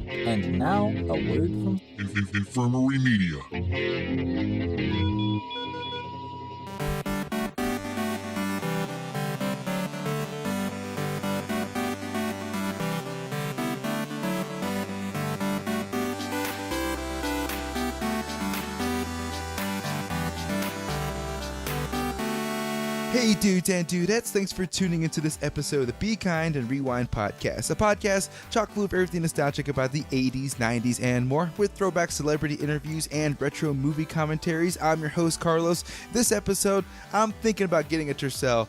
And now, a word from Infirmary Media. Hey dudes and dudettes, thanks for tuning into this episode of the Be Kind and Rewind podcast, a podcast chock full of everything nostalgic about the 80s, 90s, and more, with throwback celebrity interviews and retro movie commentaries. I'm your host, Carlos. This episode, I'm thinking about getting a Tercel.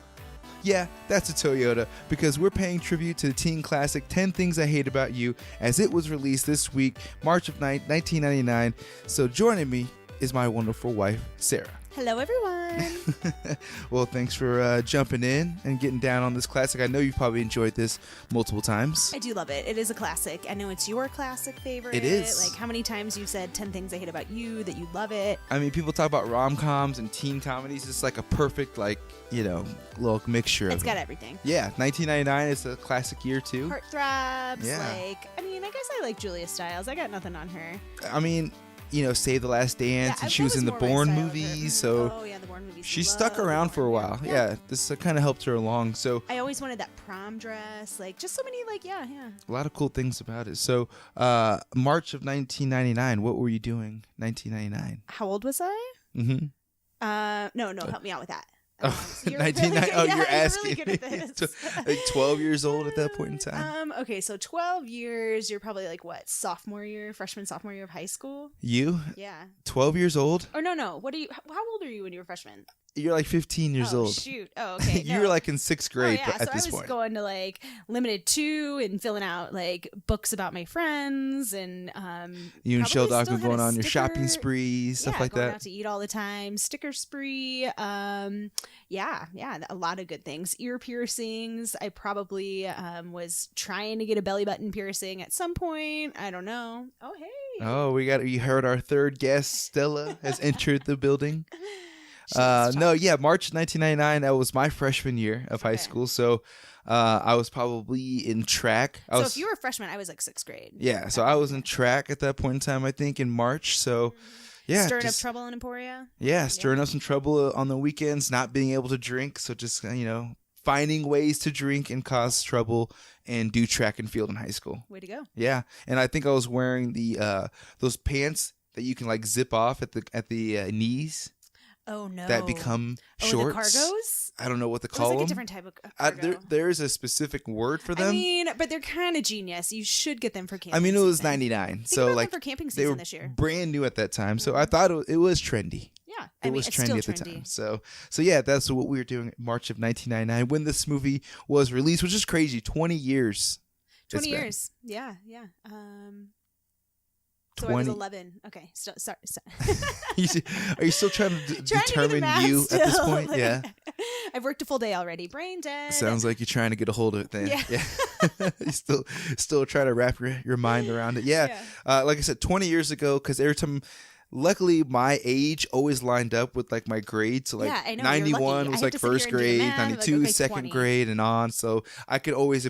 Yeah, that's a Toyota, because we're paying tribute to the teen classic 10 Things I Hate About You, as it was released this week, March of 1999. So joining me is my wonderful wife, Sarah. Hello, everyone. Well, thanks for jumping in and getting down on this classic. I know you've probably enjoyed this multiple times. I do love it. It is a classic. I know it's your classic favorite. It is. Like, how many times you've said 10 Things I Hate About You, that you love it. I mean, people talk about rom-coms and teen comedies. It's like a perfect, little mixture It's of got them. everything. Yeah, 1999 is a classic year, too. Heartthrobs. Yeah. I guess I like Julia Stiles. I got nothing on her. I mean, Save the Last Dance, and she was in the more my Bourne style of movies, her. so Oh, yeah, the Bourne movies. she Love stuck the around for a Bourne, while. Yeah, this kind of helped her along. So I always wanted that prom dress. Like, just so many, yeah. a lot of cool things about it. So March of 1999, what were you doing 1999? How old was I? Mm-hmm. No, help me out with that. You're asking. Really good at this. Like 12 years old at that point in time. Okay, so 12 years. You're probably like what? Sophomore year of high school. You? Yeah. 12 years old? Or no. What are you? How old are you when you were a freshman? You're like 15 years old. Shoot. Oh, okay. You were like in 6th grade at this So I was point. going to like Limited 2 and filling out like books about my friends and You and probably Sheldon still were had going a on your sticker- shopping sprees, stuff like going that. out to eat all the time, sticker spree. Yeah, a lot of good things. Ear piercings. I probably was trying to get a belly button piercing at some point. I don't know. Oh, hey. Oh, you heard our third guest, Stella, has entered the building. March 1999, that was my freshman year of high school. So I was probably in track. If you were a freshman, I was like 6th grade. Yeah, so I was in track at that point in time, I think, in March. So, yeah. Stirring up trouble in Emporia? Yeah, stirring up some trouble on the weekends, not being able to drink. So just, finding ways to drink and cause trouble and do track and field in high school. Way to go. Yeah, and I think I was wearing those pants that you can like zip off at the knees. Oh, no. That become shorts. The cargos? I don't know what to call them. It's like a different type of cargo. There is a specific word for them. I mean, but they're kind of genius. You should get them for camping. I mean, it was season. 99, Think so about like them for camping they were season this year. brand new at that time. So I thought it was trendy. Yeah, It was it's trendy still at the trendy. time. So yeah, that's what we were doing in March of 1999 when this movie was released, which is crazy. 20 years. 20 it's been. years. Yeah. So I was 11. Okay. Sorry. Are you still trying to determine you at this point? Like, Yeah. I've worked a full day already. Brain dead. Sounds like you're trying to get a hold of it then. Yeah. You still trying to wrap your mind around it. Yeah. Like I said, 20 years ago, because every time, luckily my age always lined up with like my grades. So like I know, 91 was like first grade, 92 like, second 20. grade and on. So I could always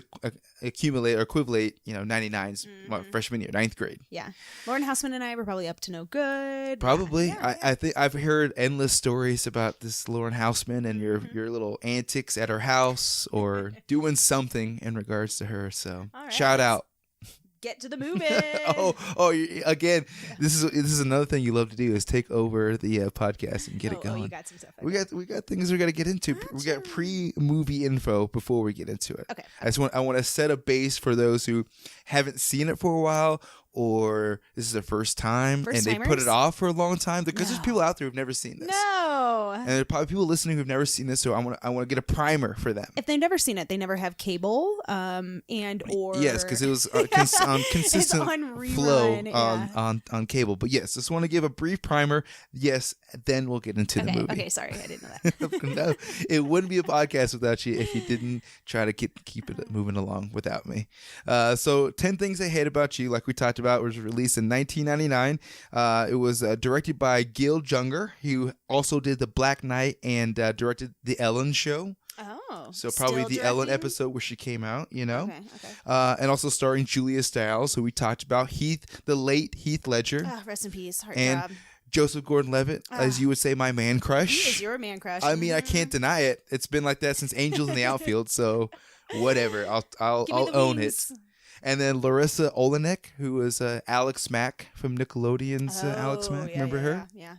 accumulate or equate, 99's my freshman year, 9th grade. Yeah. Lauren Houseman and I were probably up to no good. Probably. Yeah. I think I've heard endless stories about this Lauren Houseman and your little antics at her house or doing something in regards to her. So All right, shout out. Get to the movie. Again, this is another thing you love to do is take over the podcast and get it going. You got some stuff. We got things we got to get into. We got pre-movie info before we get into it. Okay. I want to set a base for those who haven't seen it for a while, or this is their first time and they put it off for a long time, because there's people out there who've never seen this. No. And there are probably people listening who've never seen this, so I want to get a primer for them. If they've never seen it, they never have cable, or yes, because it was on consistent on flow rerun, on cable. But yes, just want to give a brief primer. Yes, then we'll get into the movie. Okay, sorry, I didn't know that. No, it wouldn't be a podcast without you if you didn't try to keep it moving along without me. So 10 Things I Hate About You, like we talked about, was released in 1999. It was directed by Gil Junger, who also did The Black Knight and directed The Ellen Show. Oh. Oh, So probably still the Ellen directing? episode where she came out, you know. Okay. And also starring Julia Stiles, who we talked about, the late Heath Ledger, Ah, rest in peace, and heartthrob. Joseph Gordon-Levitt, as you would say, my man crush. He is your man crush. I mean, I can't deny it. It's been like that since Angels in the Outfield, so whatever. I'll Give me the own wings. it. And then Larissa Olenek, who was Alex Mack from Nickelodeon's Alex Mack. Remember her? Yeah.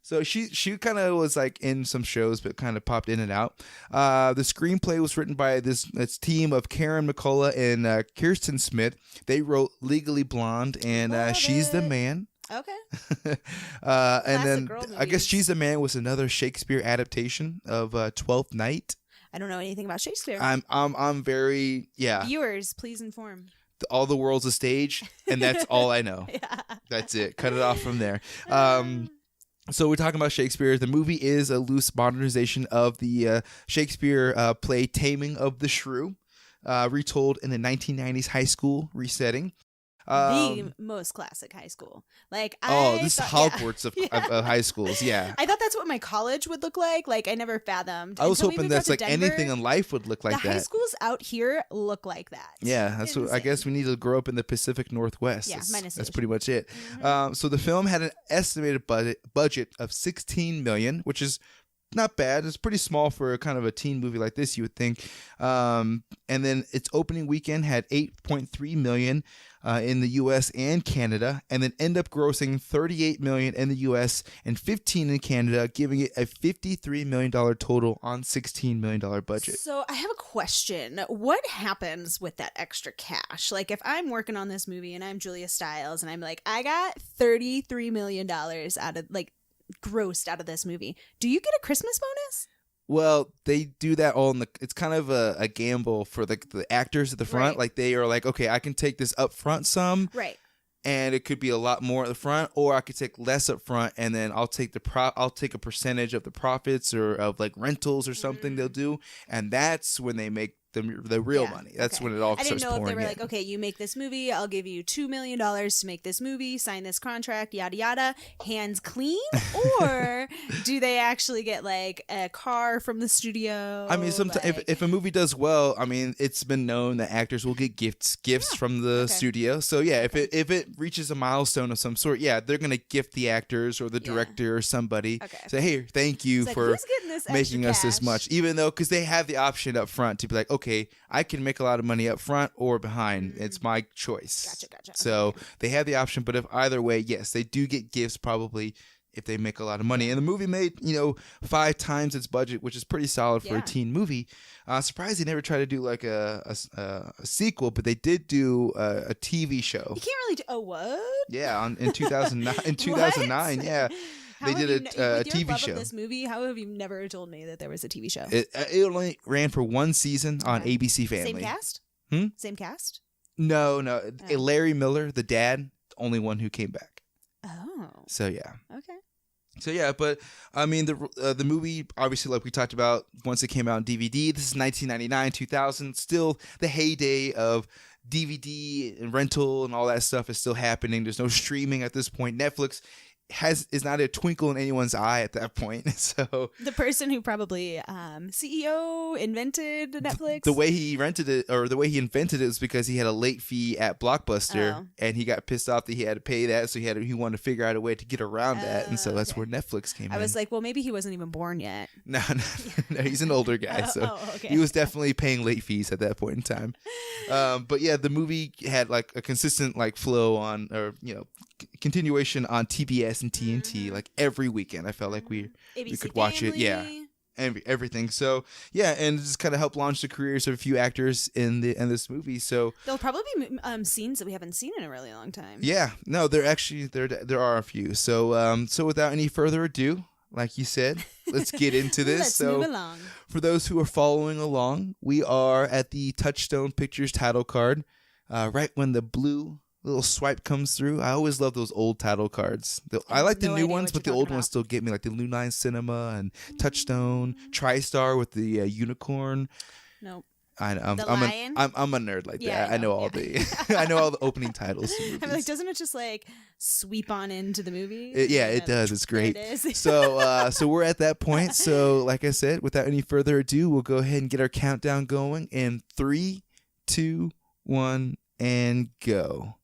So she kind of was like in some shows, but kind of popped in and out. The screenplay was written by this team of Karen McCullough and Kirsten Smith. They wrote Legally Blonde and She's the Man. Okay. And then girl I guess movies. She's the Man was another Shakespeare adaptation of Twelfth Night. I don't know anything about Shakespeare. I'm very Viewers, please inform. All the world's a stage, and that's all I know. Yeah. That's it. Cut it off from there. So we're talking about Shakespeare. The movie is a loose modernization of the Shakespeare play Taming of the Shrew, retold in the 1990s high school resetting. The most classic high school. Like, this is thought- Hogwarts of Yeah. high schools. Yeah. I thought that's what my college would look like. Like, I never fathomed. I was Until we hoping moved out that's to like Denver, anything in life would look like the high that. schools out here look like that. Yeah, that's what I Insane. guess we need to grow up in the Pacific Northwest. Yeah, minus that's station. pretty much it. Mhm. So the film had an estimated budget of $16 million, which is not bad. It's pretty small for a kind of a teen movie like this, you would think. And then its opening weekend had $8.3 million in the U.S. and Canada, and then end up grossing $38 million in the U.S. and $15 in Canada, giving it a $53 million total on $16 million budget. So I have a question. What happens with that extra cash? Like, if I'm working on this movie and I'm Julia Stiles and I'm like, I got $33 million out of, like, grossed out of this movie, do you get a Christmas bonus? Well, they do that all in the. It's kind of a gamble for the actors at the front. Right. Like they are like, okay, I can take this up front some, Right. and it could be a lot more at the front, or I could take less up front, and then I'll take I'll take a percentage of the profits or of like rentals or something they'll do, and that's when they make the real Yeah, money. That's okay. when it all I didn't starts know if pouring they were in. like, okay, you make this movie, I'll give you $2 million to make this movie, sign this contract, yada yada, hands clean, or do they actually get like a car from the studio? I mean, sometimes like... if a movie does well, I mean, it's been known that actors will get gifts from the studio. So yeah, if it reaches a milestone of some sort, yeah, they're gonna gift the actors or the director or somebody. Okay. Say, hey, thank you It's like, for who's getting this making extra us this cash? much, even though because they have the option up front to be like, okay, I can make a lot of money up front or behind. It's my choice. Gotcha. So they have the option, but if either way, yes, they do get gifts probably if they make a lot of money. And the movie made 5 times its budget, which is pretty solid for a teen movie. Surprised they never tried to do like a sequel, but they did do a TV show. You can't really do. Oh, what? Yeah, in 2009. In 2009, What? yeah. How They have did you a with your TV love show. Of this movie, how have you never told me that there was a TV show? It only ran for 1 season on Okay. ABC Family. Same cast? Hmm? Same cast? No. Oh. Larry Miller, the dad, the only one who came back. Oh, So yeah. okay. So yeah, but I mean the movie obviously, like we talked about, once it came out on DVD, this is 1999, 2000, still the heyday of DVD and rental and all that stuff is still happening. There's no streaming at this point. Netflix is not a twinkle in anyone's eye at that point. So The person who probably CEO invented Netflix. the way he rented it, or the way he invented it, was because he had a late fee at Blockbuster, Oh. and he got pissed off that he had to pay that, so he wanted to figure out a way to get around that, and so that's okay. where Netflix came in. I was like, well, maybe he wasn't even born yet. No, he's an older guy, so okay. he was definitely paying late fees at that point in time. But yeah, the movie had like a consistent like flow on, or continuation on TBS and TNT like every weekend. I felt like we ABC could watch it, yeah. Family. and everything. So yeah, and it just kind of helped launch the careers of a few actors in this movie. So There'll probably be scenes that we haven't seen in a really long time. yeah, no, there are a few. So so without any further ado, like you said, let's get into this. Let's So move along. for those who are following along, we are at the Touchstone Pictures title card, right when the blue little swipe comes through. I always love those old title cards. I like the no new idea ones, what but the you're old talking ones about. still get me, like the New Line Cinema and Touchstone, TriStar with the unicorn. Nope. I know. The lion? I'm a nerd like Yeah, that. I know all yeah. I know all the opening titles to movies. I'm like, doesn't it just like sweep on into the movie? It does. It's great. There it is. So we're at that point. So like I said, without any further ado, we'll go ahead and get our countdown going in 3, 2, 1, and go.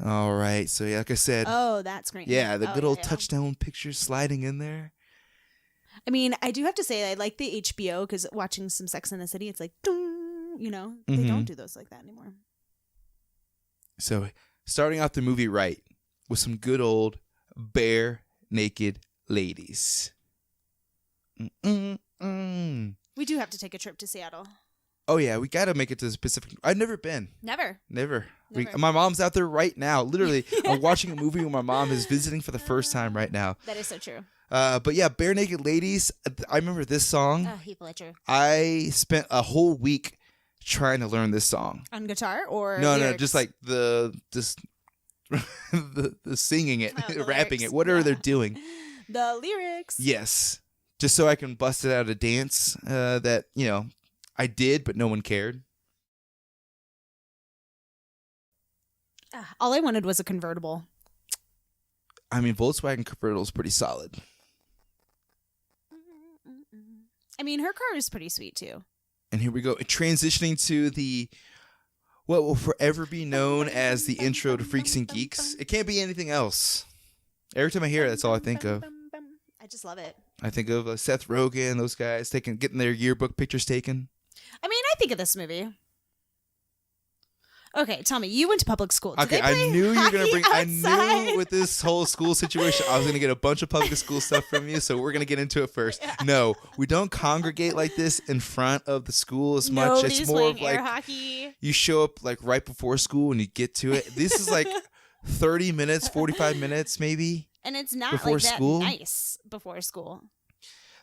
All right. So yeah, like I said. Oh, that's great. Yeah, the good old yeah. touchdown pictures sliding in there. I mean, I do have to say I like the HBO because watching some Sex in the City, it's like, ding, they don't do those like that anymore. So starting off the movie right with some good old bare naked ladies. Mm-mm-mm. We do have to take a trip to Seattle. Oh yeah, we got to make it to the Pacific. I've never been. Never. My mom's out there right now. Literally, I'm watching a movie where my mom is visiting for the first time right now. That is so true. But yeah, Bare Naked Ladies. I remember this song. Oh, Heath Ledger. I spent a whole week trying to learn this song. On guitar or No, lyrics? just like the singing it, the rapping lyrics. it, whatever they're doing. The lyrics. Yes, just so I can bust it out a dance that I did, but no one cared. All I wanted was a convertible. I mean, Volkswagen convertible is pretty solid. I mean, her car is pretty sweet too. And here we go, transitioning to what will forever be known as the intro to Freaks and Geeks. It can't be anything else. Every time I hear it, that's all I think of. I just love it. I think of Seth Rogen, those guys getting their yearbook pictures taken. I mean, I think of this movie. Okay, tell me, you went to public school. Did Okay, they I play knew you were gonna hockey bring. I outside? knew with this whole school situation, I was gonna get a bunch of public school stuff from you. So we're gonna get into it first. Yeah. No, we don't congregate like this in front of the school as much. Nobody's It's more playing of like air hockey. you show up like right before school and you get to it. This is like 30 minutes, 45 minutes maybe. And it's not before like that school? nice before school.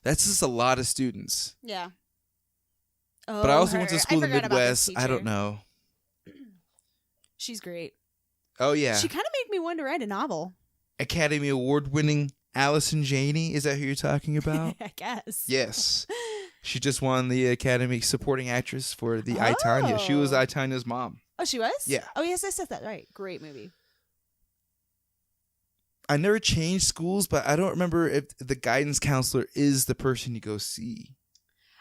That's just a lot of students. Yeah. But I also went to her. school in the forgot about this Midwest. I don't teacher. know. She's great. Oh yeah, She kind of made me want to write a novel. Academy Award winning Allison Janney. Is that who you're talking about? I guess. Yes. She just won the Academy Supporting Actress for the I, Tonya. She was I, Tanya's mom. Oh, she was? Yeah. Oh, yes, I said that right. Great movie. I never changed schools, but I don't remember if the guidance counselor is the person you go see.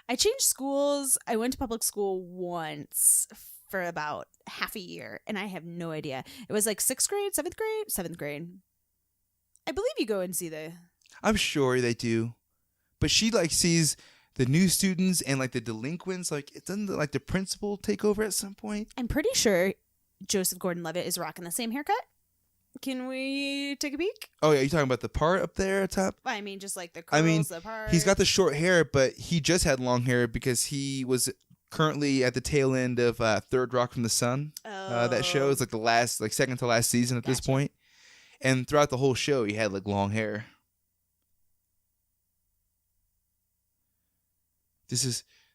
I changed schools. I went to public school once for about half a year, and I have no idea. It was like 6th grade, 7th grade. I believe you go and see the... I'm sure they do. But she sees the new students and the delinquents. Doesn't the principal take over at some point? I'm pretty sure Joseph Gordon-Levitt is rocking the same haircut. Can we take a peek? Oh yeah, you talking about the part up there at top? I mean, just like the curls, the part. He's got the short hair, but he just had long hair because he was currently at the tail end of Third Rock from the Sun. That show is the last, second to last season at this point. And throughout the whole show, he had long hair. This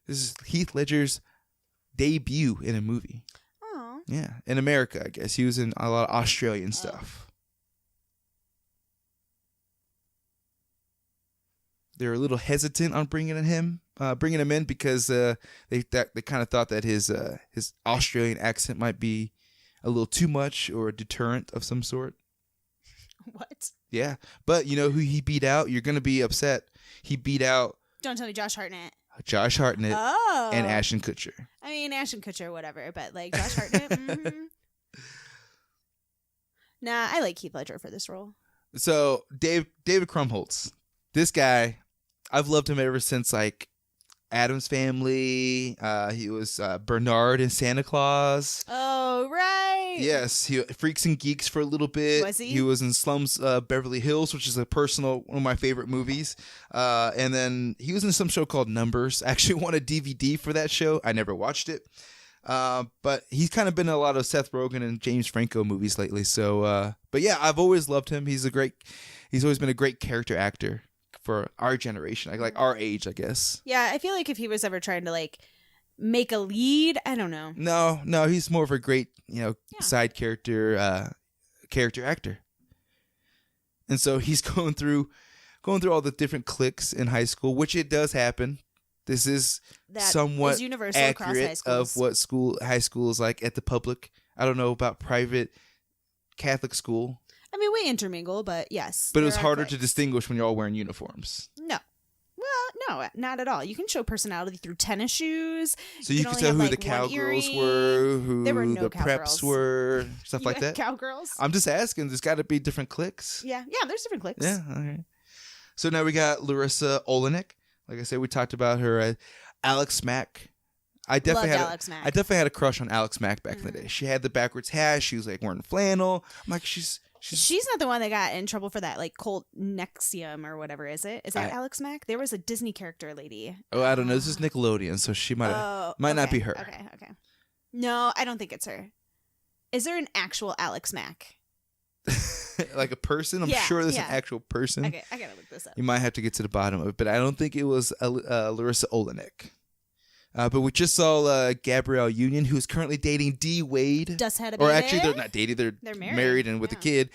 is Heath Ledger's debut in a movie. Oh. Yeah, in America, I guess. He was in a lot of Australian stuff. They're a little hesitant on bringing him in because they kind of thought that his Australian accent might be a little too much or a deterrent of some sort. What? Yeah, but you know who he beat out? You're gonna be upset. He beat out Don't tell me Josh Hartnett. Josh Hartnett and Ashton Kutcher. I mean, Ashton Kutcher, whatever, but Josh Hartnett. Mm-hmm. Nah, I like Heath Ledger for this role. So David Krumholtz, this guy, I've loved him ever since Addams Family. He was Bernard in Santa Claus. Oh, right. Yes, he Freaks and Geeks for a little bit. Was he? He was in Slums Beverly Hills, which is one of my favorite movies. And then he was in some show called Numbers. I actually won a DVD for that show. I never watched it. But he's kind of been in a lot of Seth Rogen and James Franco movies lately. So, but yeah, I've always loved him. He's always been a great character actor for our generation, our age, I guess. Yeah, I feel like if he was ever trying to make a lead, I don't know. No, he's more of a great, side character actor. And so he's going through all the different cliques in high school, which it does happen. This is That somewhat is universal across high accurate schools. of what high school is like at the public. I don't know about private Catholic school, I mean, we intermingle, but yes. but it there was are harder to cliques. distinguish when you're all wearing uniforms. No. Well, no, not at all. You can show personality through tennis shoes. So you could only tell have, who like, the one cowgirls earring. were, who There were no the cowgirls. preps were, stuff You like had that. Cowgirls. I'm just asking. There's got to be different cliques. Yeah, there's different cliques. Yeah. All right. So now we got Larissa Olenek. Like I said, we talked about her. Alex Mack. I definitely Loved had Alex Mack. I definitely had a crush on Alex Mack back in the day. She had the backwards hat. She was like wearing flannel. I'm like, she's She's not the one that got in trouble for that, like Colt Nexium or whatever. Is it? Is that Alex Mack? There was a Disney character lady. Oh, I don't know. This is Nickelodeon, so she might not be her. Okay. No, I don't think it's her. Is there an actual Alex Mack? Like a person? I'm Yeah, sure there's yeah. an actual person. Okay, I gotta look this up. You might have to get to the bottom of it, but I don't think it was Larissa Olenek. But we just saw Gabrielle Union, who's currently dating D. Wade. Just had a Or baby. actually, they're not dating. They're married and with a kid.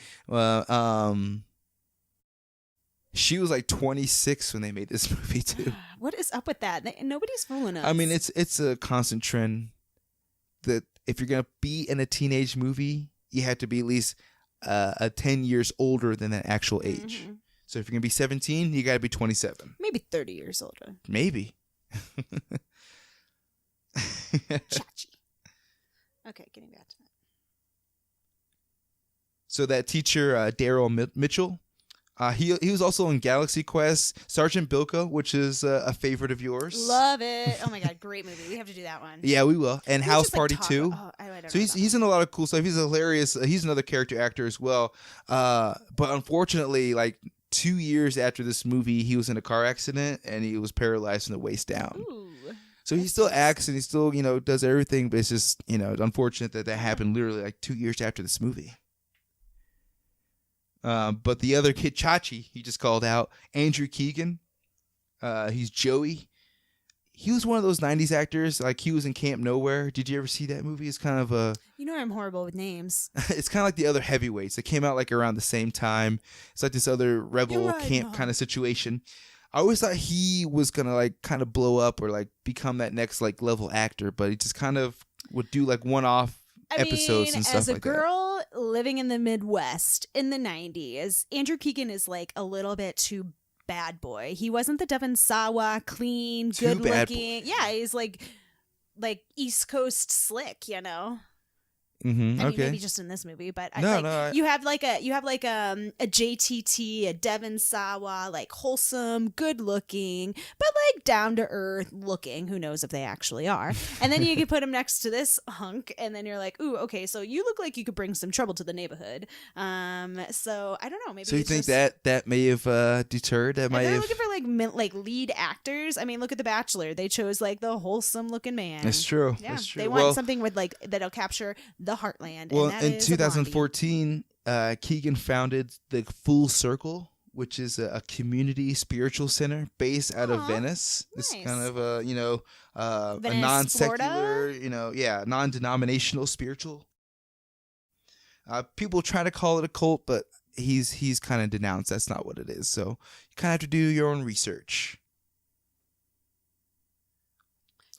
She was like 26 when they made this movie too. What is up with that? Nobody's fooling us. I mean, it's a constant trend that if you're gonna be in a teenage movie, you have to be at least 10 years older than that actual age. Mm-hmm. So if you're gonna be 17, you gotta be 27. Maybe 30 years older. Maybe. Chachi. Okay, getting back to that. So that teacher, Daryl Mitchell, he was also in Galaxy Quest, Sergeant Bilko, which is a favorite of yours. Love it. Oh my god, great movie. We have to do that one. Yeah, we will. And We House just, like, Party talk- 2. Oh, I don't So know he's in a lot of cool stuff. He's hilarious. He's another character actor as well. But unfortunately, like 2 years after this movie, he was in a car accident and he was paralyzed from the waist down. Ooh. So he still acts and he still, does everything, but it's just, unfortunate that happened literally like 2 years after this movie. But the other kid, Chachi, he just called out, Andrew Keegan. He's Joey. He was one of those 90s actors. Like, he was in Camp Nowhere. Did you ever see that movie? It's kind of a... I'm horrible with names. It's kind of like the other heavyweights. It came out like around the same time. It's like this other rebel You're right, camp Mom. kind of situation. I always thought he was going to like kind of blow up or like become that next like level actor, but he just kind of would do like one-off episodes and stuff as a like that. girl living in the Midwest in the 90s, Andrew Keegan is like a little bit too bad boy. He wasn't the Devon Sawa, clean, Too good bad looking. Yeah, he's like East Coast slick, Mm-hmm. I mean, Okay. maybe just in this movie, but No, you have a JTT, a Devon Sawa, like wholesome, good looking, but like down to earth looking. Who knows if they actually are? And then you can put him next to this hunk, and then you're like, ooh, okay, so you look like you could bring some trouble to the neighborhood. So I don't know. Maybe So you it's think just, that may have deterred? That if might they're have. looking for like lead actors. I mean, look at The Bachelor. They chose like the wholesome looking man. That's true. Yeah, That's true. they want something with like that'll capture the heartland. Well, and that in is a Blondie. 2014, Keegan founded the Full Circle, which is a community spiritual center based out of Aw, Venice. It's nice. kind of a a Venice, non-secular, non-denominational spiritual. People try to call it a cult, but he's kind of denounced that's not what it is. So you kind of have to do your own research.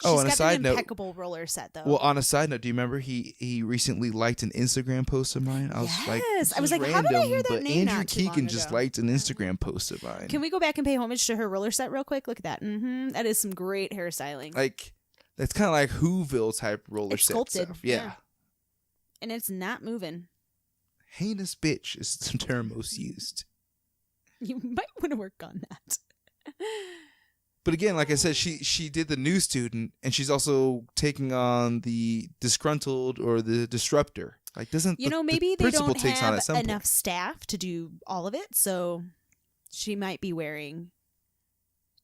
She's on a got side an note, impeccable roller set though. well, on a side note, do you remember he recently liked an Instagram post of mine? I was like, Yes. this I was is like, how did I hear that but name Andrew not too long Keegan just ago? liked an Instagram post of mine. Can we go back and pay homage to her roller set real quick? Look at that. That is some great hairstyling. Like, that's kind of like Whoville type roller It's set sculpted, stuff. Yeah. yeah. And it's not moving. Heinous bitch is the term most used. You might want to work on that. But again, like I said, she did the new student, and she's also taking on the disgruntled or the disruptor. Like, doesn't Maybe the they principal don't takes on have at some enough point. staff to do all of it, so she might be wearing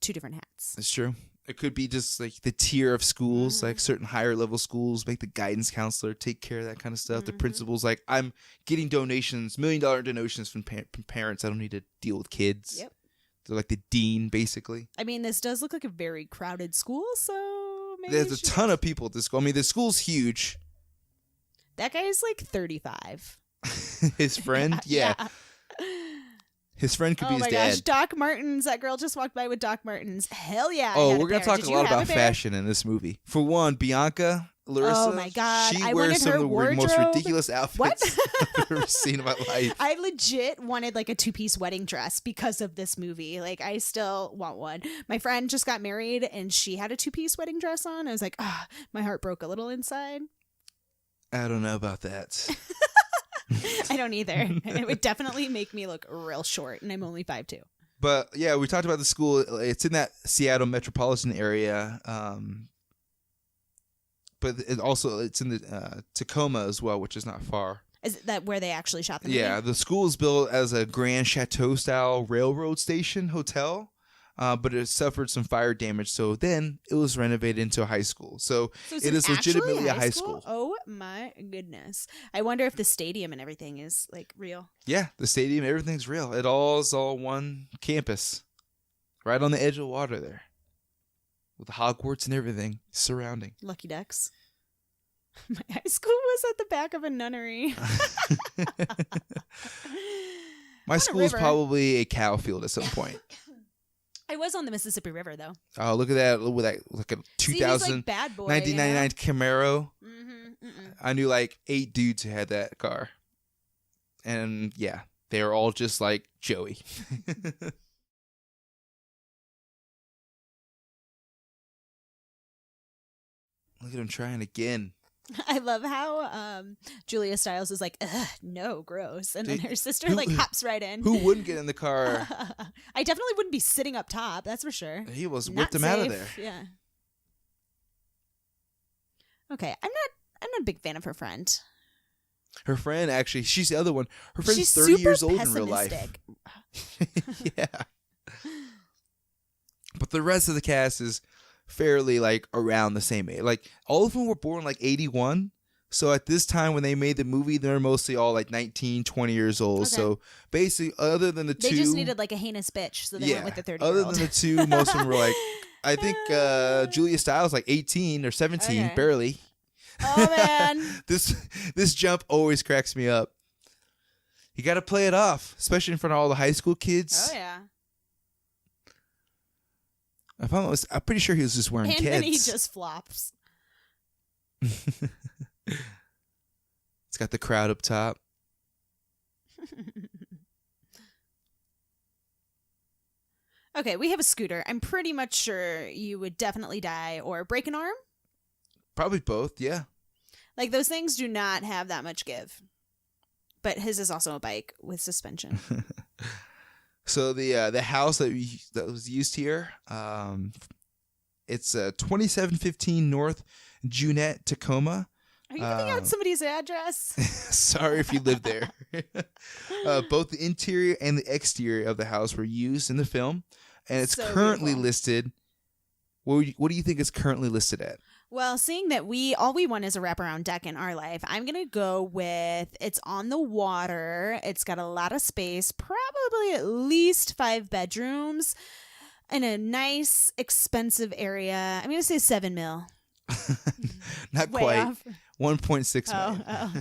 two different hats. That's true. It could be just like the tier of schools, like certain higher level schools, make the guidance counselor take care of that kind of stuff. The principal's like, I'm getting donations, $1 million donations from parents. I don't need to deal with kids. Yep. They're like the dean, basically. I mean, this does look like a very crowded school, so maybe There's a ton of people at this school. I mean, the school's huge. That guy is like 35. His friend, yeah. His friend could be Oh his my dad. gosh, Doc Martens. That girl just walked by with Doc Martens. Hell yeah. I Oh, had we're going to pair. talk Did a you lot have about pair? fashion in this movie. For one, Bianca Larissa. Oh my God. She I wears wanted some her of the most wardrobe. ridiculous outfits I've ever seen in my life. I legit wanted like a 2-piece wedding dress because of this movie. Like, I still want one. My friend just got married and she had a 2-piece wedding dress on. I was like, my heart broke a little inside. I don't know about that. I don't either. It would definitely make me look real short, and I'm only 5'2". But yeah, we talked about the school. It's in that Seattle metropolitan area. But it's in the Tacoma as well, which is not far. Is that where they actually shot the movie? Yeah, the school is built as a Grand Chateau-style railroad station hotel, but it suffered some fire damage, so then it was renovated into a high school. So it's it is actually legitimately a high school. Oh my goodness. I wonder if the stadium and everything is like real. Yeah, the stadium, everything's real. It all is all one campus, right on the edge of the water there, with Hogwarts and everything surrounding. Lucky Ducks. My high school was at the back of a nunnery. My school is probably a cow field at some point. I was on the Mississippi River, though. Oh, look at that. Look at that. Like a 2000, like bad boy, 1999 Camaro. Mm-hmm. I knew like 8 dudes who had that car. And yeah, they were all just like Joey. Look at him trying again. I love how Julia Stiles is like, ugh, no, gross. And then her sister like hops right in. Who wouldn't get in the car? I definitely wouldn't be sitting up top, that's for sure. He was Not whipped him out of safe. there. Yeah. Okay, I'm not a big fan of her friend. Her friend, actually, she's the other one. Her friend's She's 30 super years old in real life. pessimistic. Yeah. But the rest of the cast is fairly like around the same age. Like all of them were born like 81. So at this time when they made the movie, they're mostly all like 19, 20 years old. Okay. So basically, other than the two, they just needed like a heinous bitch, so they went with the 30-year-old. Other than the two, most of them were like, I think Julia Stiles like 18 or 17, barely. Oh man, this jump always cracks me up. You got to play it off, especially in front of all the high school kids. Oh yeah. I'm pretty sure he was just wearing and Keds. then he just flops. It's got the crowd up top. Okay, we have a scooter. I'm pretty much sure you would definitely die or break an arm. Probably both, yeah. Like those things do not have that much give. But his is also a bike with suspension. So the house that was used here, it's 2715 North Junette, Tacoma. Are you giving out somebody's address? Sorry if you live there. Both the interior and the exterior of the house were used in the film, and it's currently listed. What do you think it's currently listed at? Well, seeing that all we want is a wraparound deck in our life, I'm going to go with it's on the water. It's got a lot of space, probably at least 5 bedrooms in a nice, expensive area. I'm going to say $7 million. Not Way quite. Off. 1.6 million. Oh.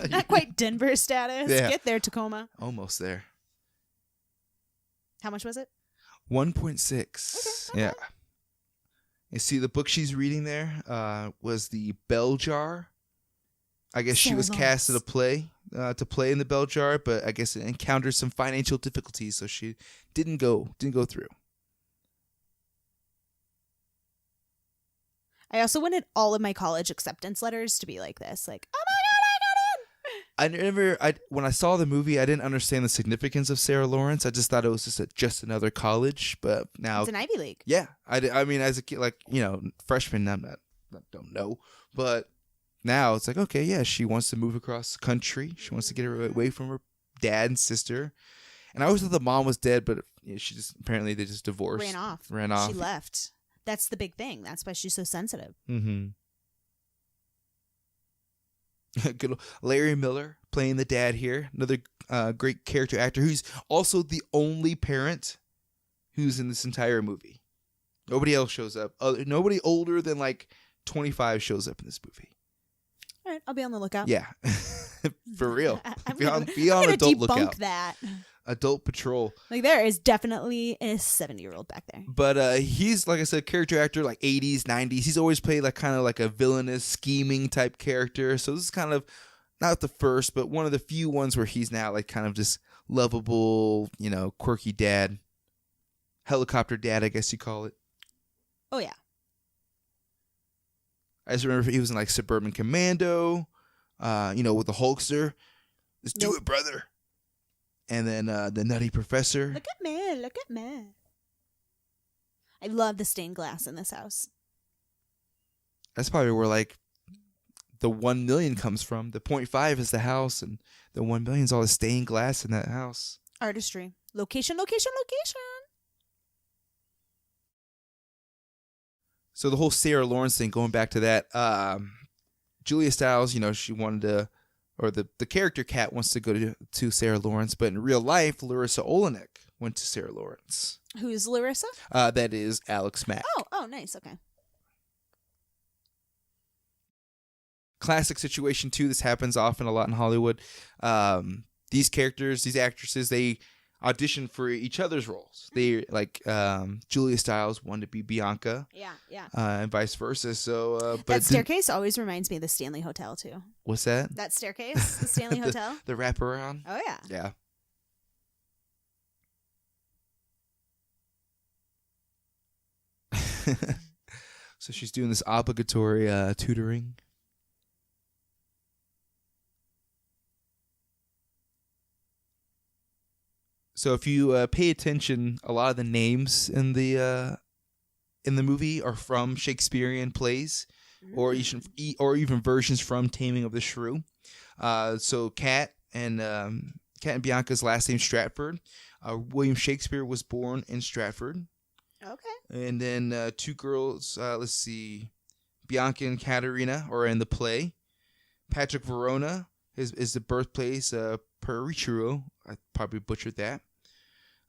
Not quite Denver status. Yeah. Get there, Tacoma. Almost there. How much was it? 1.6. Okay. Yeah. You see, the book she's reading there was the Bell Jar. I guess she was cast to play in the Bell Jar, but I guess it encountered some financial difficulties, so she didn't go through. I also wanted all of my college acceptance letters to be like this, like, oh my God, I got in. When I saw the movie, I didn't understand the significance of Sarah Lawrence. I just thought it was just another college, but now it's an Ivy League. Yeah, I mean, as a kid, like, freshman, I don't know, but now it's like, okay, yeah, she wants to move across the country. She wants to get away from her dad and sister. And I always thought the mom was dead, but she just apparently they just divorced, ran off. She left. That's the big thing. That's why she's so sensitive. Mm-hmm. Good old Larry Miller playing the dad here. Another great character actor who's also the only parent who's in this entire movie. Nobody else shows up. Nobody older than like 25 shows up in this movie. All right, I'll be on the lookout. Yeah, for real. I'm be on gonna adult debunk lookout. that. Adult Patrol. Like, there is definitely a 70-year-old back there. But he's, like I said, character actor, like 80s, 90s. He's always played like kind of like a villainous, scheming type character. So this is kind of not the first, but one of the few ones where he's now like kind of just lovable, quirky dad. Helicopter dad, I guess you call it. Oh, yeah. I just remember he was in like Suburban Commando, with the Hulkster. Let's do it, brother. And then the Nutty Professor. Look at me, look at me. I love the stained glass in this house. That's probably where like the 1 million comes from. The 0.5 is the house, and the 1 million is all the stained glass in that house. Artistry. Location, location, location. So the whole Sarah Lawrence thing, going back to that, Julia Stiles, she wanted to, or the character Kat wants to go to Sarah Lawrence, but in real life, Larissa Olenek went to Sarah Lawrence. Who's Larissa? That is Alex Mack. Oh, nice. Okay. Classic situation too. This happens often a lot in Hollywood. These characters, these actresses, they audition for each other's roles. They like Julia Stiles wanted to be Bianca. Yeah. And vice versa. So, but that staircase always reminds me of the Stanley Hotel too. What's that? That staircase, the Stanley Hotel. The wraparound. Oh yeah. Yeah. So she's doing this obligatory tutoring. So if you pay attention, a lot of the names in the movie are from Shakespearean plays, or even versions from Taming of the Shrew. So Kat and Bianca's last name Stratford. William Shakespeare was born in Stratford. Okay. And then two girls. Let's see, Bianca and Katerina are in the play. Patrick Verona is the birthplace. Perichero. I probably butchered that.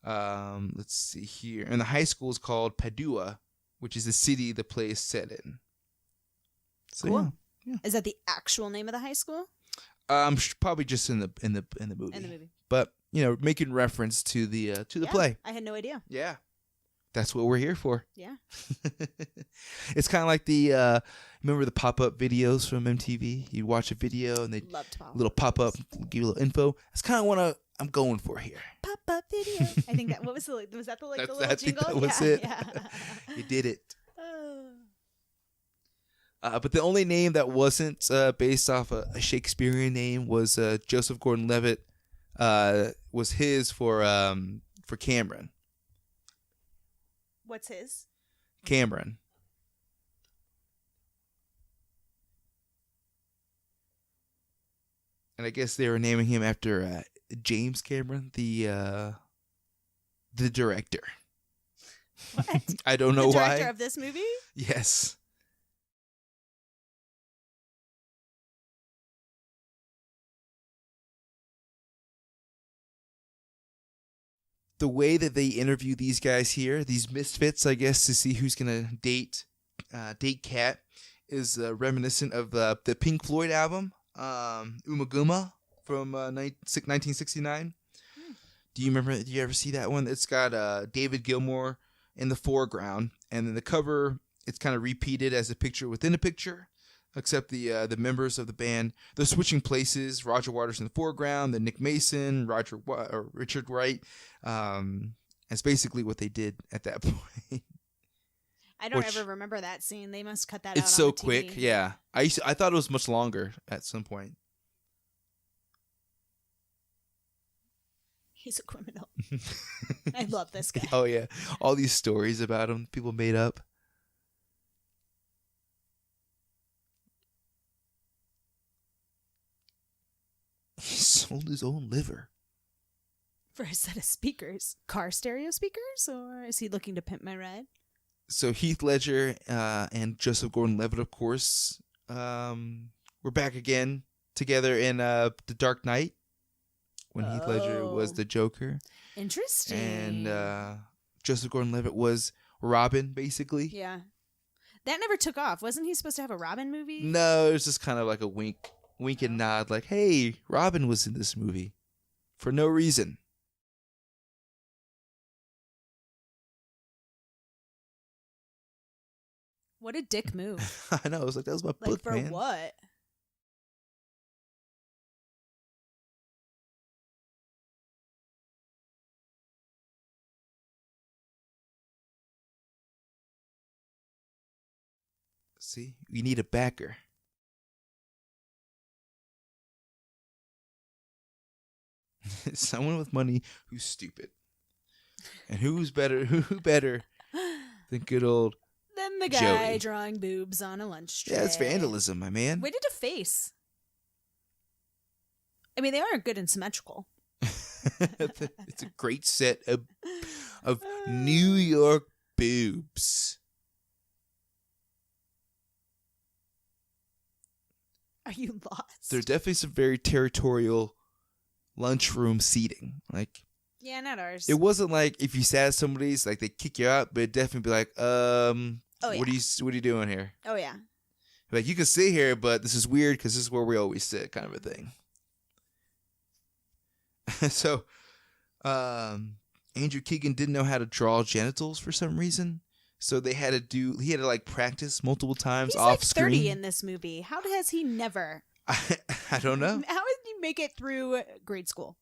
Let's see here. And the high school is called Padua, which is the city the play is set in. So, cool. Yeah. Is that the actual name of the high school? Probably just in the movie. In the movie. But making reference to the play. I had no idea. Yeah. That's what we're here for. Yeah. It's kind of like the remember the pop-up videos from MTV? You watch a video and they little pop-up, give you a little info. That's kind of what I'm going for here. Pop-up video. I think that was that the little jingle? That was it. Yeah. You did it. But the only name that wasn't based off a Shakespearean name was Joseph Gordon-Levitt. Was his for Cameron. What's his? Cameron. And I guess they were naming him after James Cameron, the director. What? I don't know why. The why. director of this movie? Yes. The way that they interview these guys here, these misfits, I guess, to see who's gonna date Kat, is reminiscent of the Pink Floyd album, Umaguma from 1969. Do you remember? Did you ever see that one? It's got David Gilmour in the foreground, and then the cover, it's kind of repeated as a picture within a picture, except the members of the band, they're switching places. Roger Waters in the foreground, then Nick Mason, Richard Wright. That's basically what they did at that point. I don't ever remember that scene. They must cut that out. It's so quick. Yeah, I thought it was much longer at some point. He's a criminal. I love this guy. Oh yeah, all these stories about him people made up. He sold his own liver. For a set of speakers. Car stereo speakers? Or is he looking to pimp my ride? So Heath Ledger and Joseph Gordon-Levitt, of course, were back again together in The Dark Knight when Heath Ledger was the Joker. Interesting. And Joseph Gordon-Levitt was Robin, basically. Yeah. That never took off. Wasn't he supposed to have a Robin movie? No, it was just kind of like a wink and nod, like, hey, Robin was in this movie for no reason. What a dick move. I know. I was like, that was my Like, book, for man. what? See, we need a backer. Someone with money who's stupid. And who better than good old Then the guy Joey. drawing boobs on a lunch tray. Yeah, it's vandalism, my man. Way to deface. I mean, they aren't good and symmetrical. It's a great set of New York boobs. Are you lost? There's definitely some very territorial lunchroom seating. Like, Yeah, not ours. it wasn't like if you sat at somebody's, like, they kick you out, but it'd definitely be like, what are you doing here? Oh, yeah. Like, you can sit here, but this is weird because this is where we always sit, kind of a thing. So, Andrew Keegan didn't know how to draw genitals for some reason. So he had to like practice multiple times He's off like 30 screen. in this movie. How has he never? I don't know. How did he make it through grade school?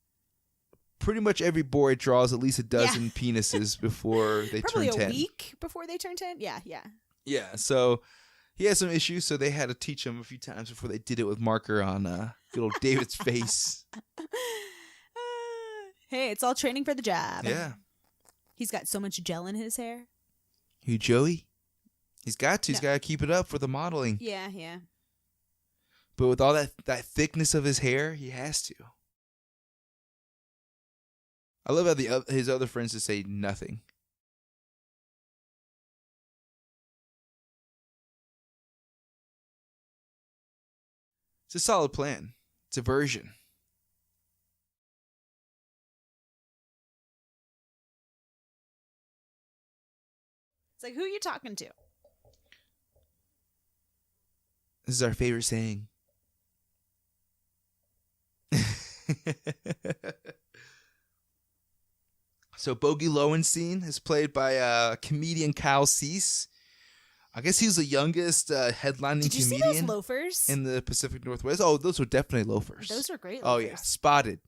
Pretty much every boy draws at least a dozen penises before they Probably turn 10. a week before they turn 10? Yeah. Yeah, so he had some issues, so they had to teach him a few times before they did it with marker on good old David's face. Hey, it's all training for the job. Yeah. He's got so much gel in his hair. Who, Joey? He's got to. He's No. got to keep it up for the modeling. Yeah. But with all that thickness of his hair, he has to. I love how his other friends just say nothing. It's a solid plan. It's a version. It's like, who are you talking to? This is our favorite saying. So Bogey Lowenstein is played by comedian Kyle Cease. I guess he's the youngest headlining Did you see comedian those loafers? in the Pacific Northwest. Oh, those were definitely loafers. Those were great Oh loafers. yeah, spotted.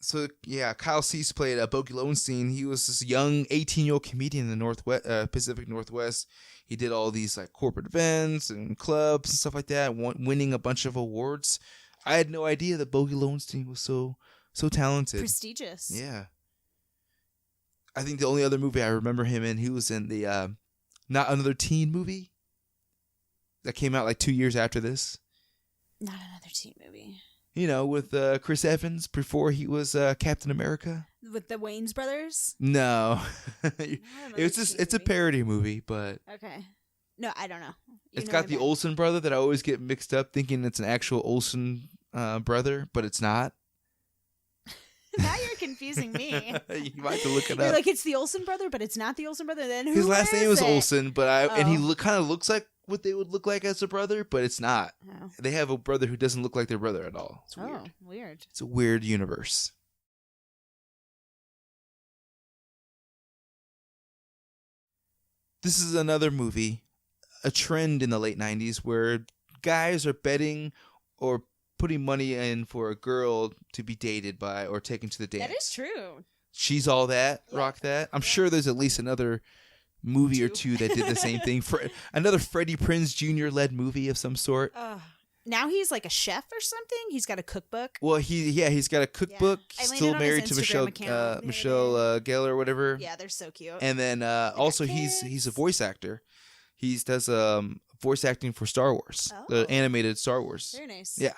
So yeah, Kyle Cease played Bogey Lowenstein. He was this young 18-year-old comedian in the Northwest, Pacific Northwest. He did all these like corporate events and clubs and stuff like that, winning a bunch of awards. I had no idea that Bogey Lowenstein was so talented. Prestigious. Yeah. I think the only other movie I remember him in, he was in the Not Another Teen movie that came out like 2 years after this. Not another teen movie. You know, with Chris Evans before he was Captain America. With the Wayans brothers? No. another It's a teen parody movie, but Okay. No, I don't know. You it's know got what the I meant. Olsen brother that I always get mixed up thinking it's an actual Olsen brother, but it's not. Now you're confusing me. You might have to look it You're up. like, it's the Olsen brother, but it's not the Olsen brother. Then who His last name is is it? Olsen, but and he Oh. kind of looks like what they would look like as a brother, but it's not. Oh, They have a brother who doesn't look like their brother at all. It's weird. oh weird. It's a weird universe. This is another movie, a trend in the late 90s where guys are betting or putting money in for a girl to be dated by or taken to the dance. That is true. She's All That, Yeah. Rock That. I'm sure there's at least another movie or two that did the same thing. For another Freddie Prinze Jr. led movie of some sort. Now he's like a chef or something. He's got a cookbook. Well, he's got a cookbook. I landed Still on his married to Instagram Michelle account. Michelle Gellar or whatever. Yeah, they're so cute. And then also he's kids. a voice actor. He does voice acting for Star Wars, the Oh. animated Star Wars. Very nice. Yeah.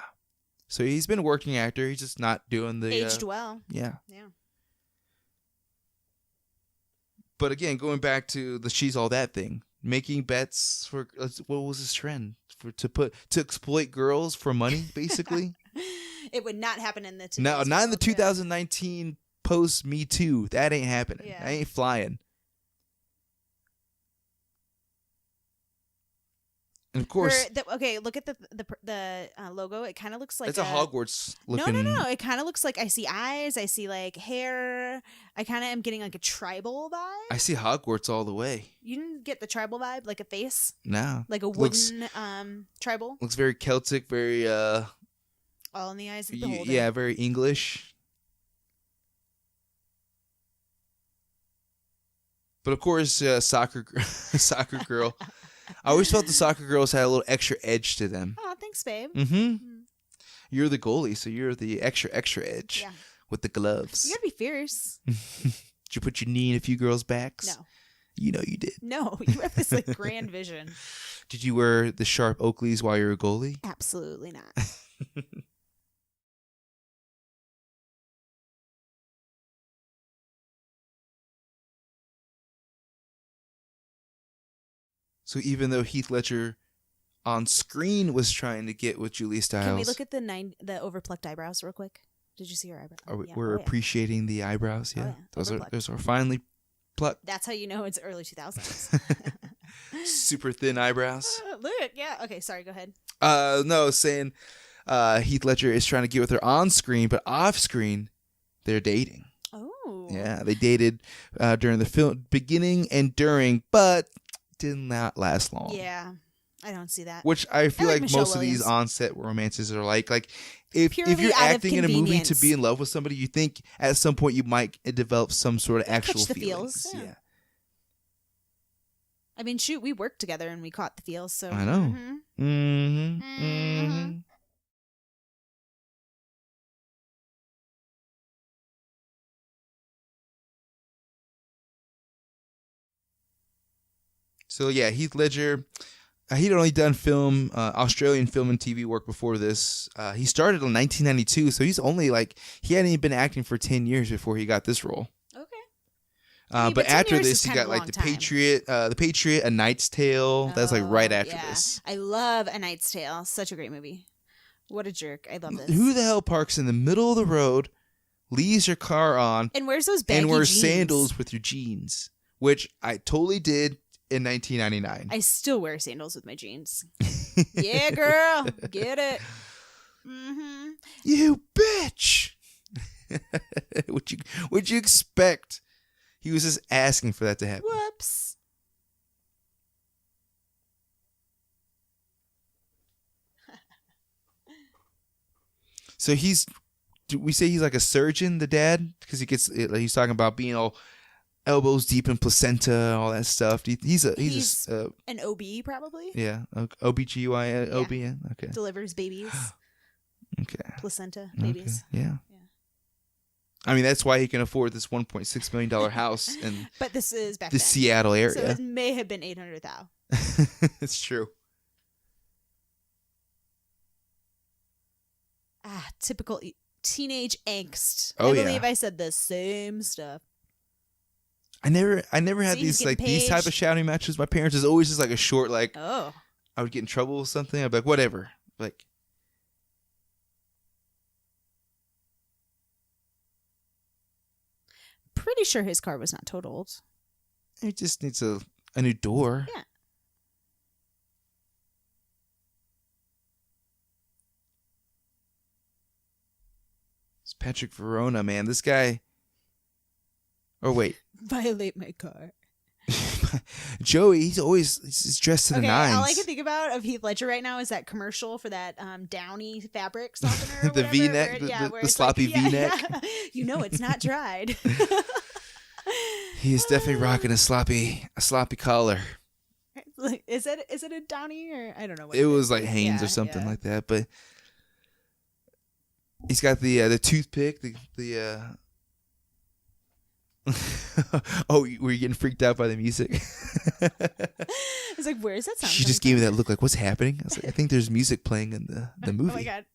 So he's been a working actor. He's just not doing the Aged well. Yeah. Yeah. But again, going back to the She's All That thing, making bets for what was his trend to exploit girls for money, basically. It would not happen in the No, not in the 2012, 2019 post Me Too. That ain't happening. Yeah. That ain't flying. And of course, Okay, look at the logo. It kind of looks like it's a Hogwarts looking. No. It kind of looks like I see eyes. I see like hair. I kind of am getting like a tribal vibe. I see Hogwarts all the way. You didn't get the tribal vibe, like a face, No, like a wooden tribal. Looks very Celtic, very all in the eyes of the beholder. yeah, very English. But of course, soccer girl. I always felt the soccer girls had a little extra edge to them. Oh, thanks, babe. You're the goalie, so you're the extra edge with the gloves. You gotta be fierce. Did you put your knee in a few girls' backs? No. You know you did. No, you have this like grand vision. Did you wear the sharp Oakleys while you were a goalie? Absolutely not. So even though Heath Ledger on screen was trying to get with Julia Stiles, Can we look at the overplucked eyebrows real quick? Did you see her eyebrows? We're appreciating the eyebrows. Yeah, those are finely plucked. That's how you know it's early 2000s. Super thin eyebrows. Look, yeah. Okay, sorry. Go ahead. No, saying Heath Ledger is trying to get with her on screen, but off screen, they're dating. Oh. Yeah, they dated during the film beginning and during, but did not last long. Yeah, I don't see that. Which I feel like Michelle most Williams. of these onset romances are like if Purely you're out of acting in a movie to convenience. be in love with somebody, you think at some point you might develop some sort of actual catch the feelings. feels, yeah. I mean, shoot, we worked together and we caught the feels. So I know. So yeah, Heath Ledger, he'd only done Australian film and TV work before this. He started in 1992, so he's only he hadn't even been acting for 10 years before he got this role. Okay. But 10 after years this, is he kind of got a like long The Patriot, A Knight's Tale. That's like right after yeah. this. I love A Knight's Tale. Such a great movie. What a jerk. I love this. Who the hell parks in the middle of the road, leaves your car on, and wears those baggy and wears jeans? sandals with your jeans? Which I totally did in 1999. I still wear sandals with my jeans. Yeah, girl. Get it. Mm-hmm. You bitch. What'd you expect? He was just asking for that to happen. Whoops. So do we say he's like a surgeon, the dad? Because he's talking about being all elbows deep in placenta, all that stuff. He's an OB probably. Yeah, OBGYN, Yeah. OBN. Okay. Delivers babies. Okay. Placenta babies. Okay. Yeah. I mean, that's why he can afford this $1.6 million house in But this is back the then. Seattle area. So it may have been 800,000. It's true. Typical teenage angst. Oh, I yeah. believe I said the same stuff. I never had See, he's these getting these type of shouting matches. My parents is always just like a short Oh. I would get in trouble with something. I'd be like, whatever. Like, Pretty sure his car was not totaled. it just needs a new door. Yeah. It's Patrick Verona, man. This guy. Oh wait, Violate my car. Joey. He's dressed to the nines. All I can think about of Heath Ledger right now is that commercial for that Downy fabric softener. Or The whatever, V-neck, where the it's sloppy V-neck. Yeah. You know it's not dried. He is definitely rocking a sloppy collar. Is it a Downy or I don't know what It was is. like Hanes Yeah, or something yeah. like that, but he's got the toothpick. The oh, were you getting freaked out by the music? I was like, where is that sound? She just gave me that look like, what's happening? I was like, I think there's music playing in the movie. Oh my god.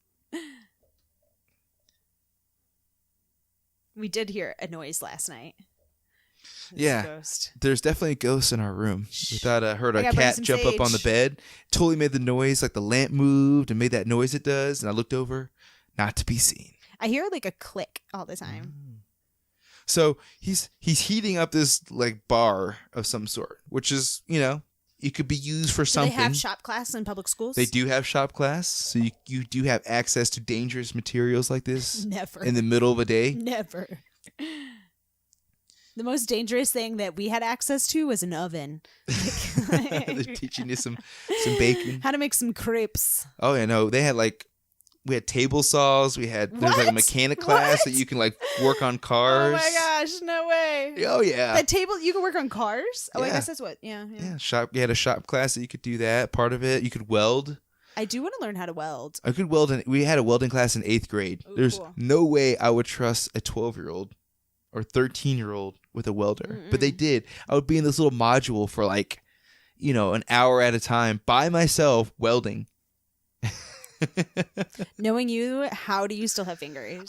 We did hear a noise last night. It was Yeah. a ghost. There's definitely a ghost in our room. We thought I heard I a gotta bring cat some jump up on the sage. bed. Totally made the noise, like the lamp moved and made that noise it does. And I looked over, not to be seen. I hear like a click all the time. So he's heating up this like bar of some sort, which is, It could be used for Do something. they have shop class in public schools? They do have shop class, so you do have access to dangerous materials like this. Never. In the middle of a day. Never. The most dangerous thing that we had access to was an oven. They're teaching you some bacon. How to make some crepes. Oh yeah, no, they had we had table saws. There's like a mechanic class that you can like work on cars. Oh my gosh, no way. Oh yeah. The table, you can work on cars? Oh, Yeah. I guess that's what, yeah. You had a shop class that you could do that. Part of it, you could weld. I do want to learn how to weld. I could weld. We had a welding class in 8th grade. Oh, There's cool. no way I would trust a 12-year-old or 13-year-old with a welder. But they did. I would be in this little module for an hour at a time by myself welding. Knowing you, how do you still have fingers?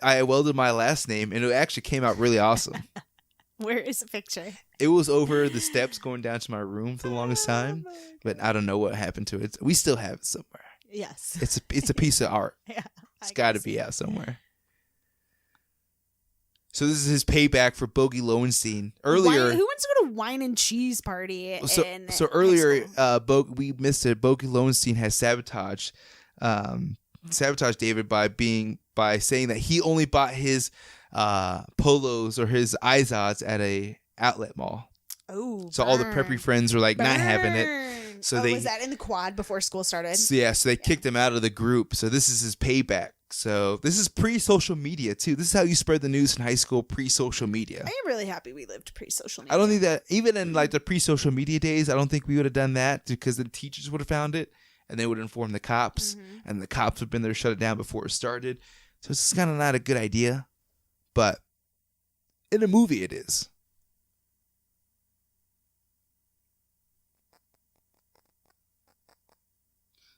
I welded my last name and it actually came out really awesome. Where is the picture? It was over the steps going down to my room for the longest time, but I don't know what happened to it. We still have it somewhere. Yes. It's a piece of art. Yeah, It's got to be out somewhere. So this is his payback for Bogey Lowenstein. Earlier, Who wants to go to wine and cheese party? So earlier, we missed it. Bogey Lowenstein has sabotaged David by saying that he only bought his polos or his Izods at a outlet mall. Oh, so all the preppy friends were like not having it. So was that in the quad before school started? So they kicked him out of the group. So this is his payback. So this is pre-social media too. This is how you spread the news in high school, pre-social media. I am really happy we lived pre-social media. I don't think that even in the pre-social media days, I don't think we would have done that because the teachers would have found it and they would inform the cops and the cops would have been there to shut it down before it started. So it's kind of not a good idea, but in a movie it is.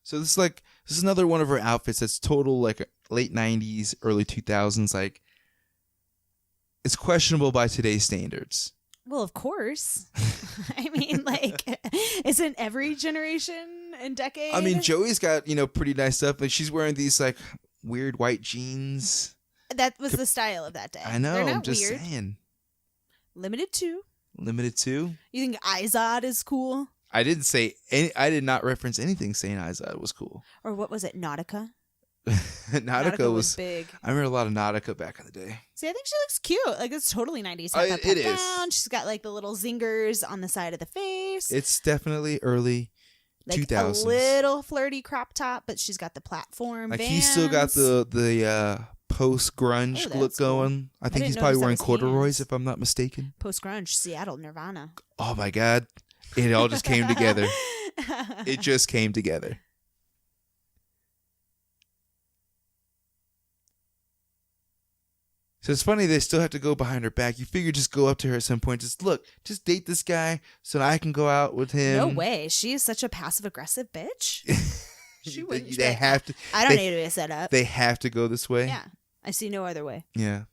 So this is another one of her outfits that's total late 90s, early 2000s. It's questionable by today's standards. Well, of course. I mean, isn't every generation and decade? I mean, Joey's got, pretty nice stuff. She's wearing these weird white jeans. That was the style of that day. I know. They're not I'm just weird. saying. Limited 2. Limited 2. You think Izod is cool? I did not reference anything saying Izod was cool. Or what was it? Nautica? Nautica was big. I remember a lot of Nautica back in the day. See, I think she looks cute. It's totally 90s. It is. Down. She's got the little zingers on the side of the face. It's definitely early 2000s. A little flirty crop top, but she's got the platform Vans. He's still got the post grunge look going. Cool. I think he's probably wearing corduroys if I'm not mistaken. Post grunge, Seattle, Nirvana. Oh my God. It all just came together. It just came together. So it's funny they still have to go behind her back. You figure just go up to her at some point. Just date this guy so I can go out with him. No way. She is such a passive aggressive bitch. She wouldn't. They have to. I don't need to be set up. They have to go this way. Yeah, I see no other way. Yeah,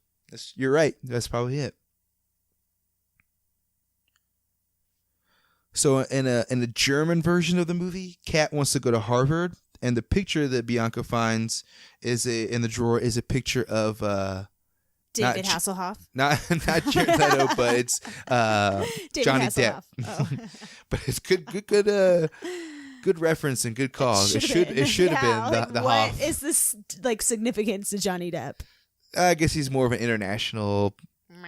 you're right. That's probably it. So in a German version of the movie, Kat wants to go to Harvard, and the picture that Bianca finds in the drawer is a picture of David Hasselhoff. Not Jared Leto, but it's Johnny Hasselhoff. Depp. Oh. But it's good reference and good call. It should have been the what Hoff. is this significance to Johnny Depp? I guess he's more of an international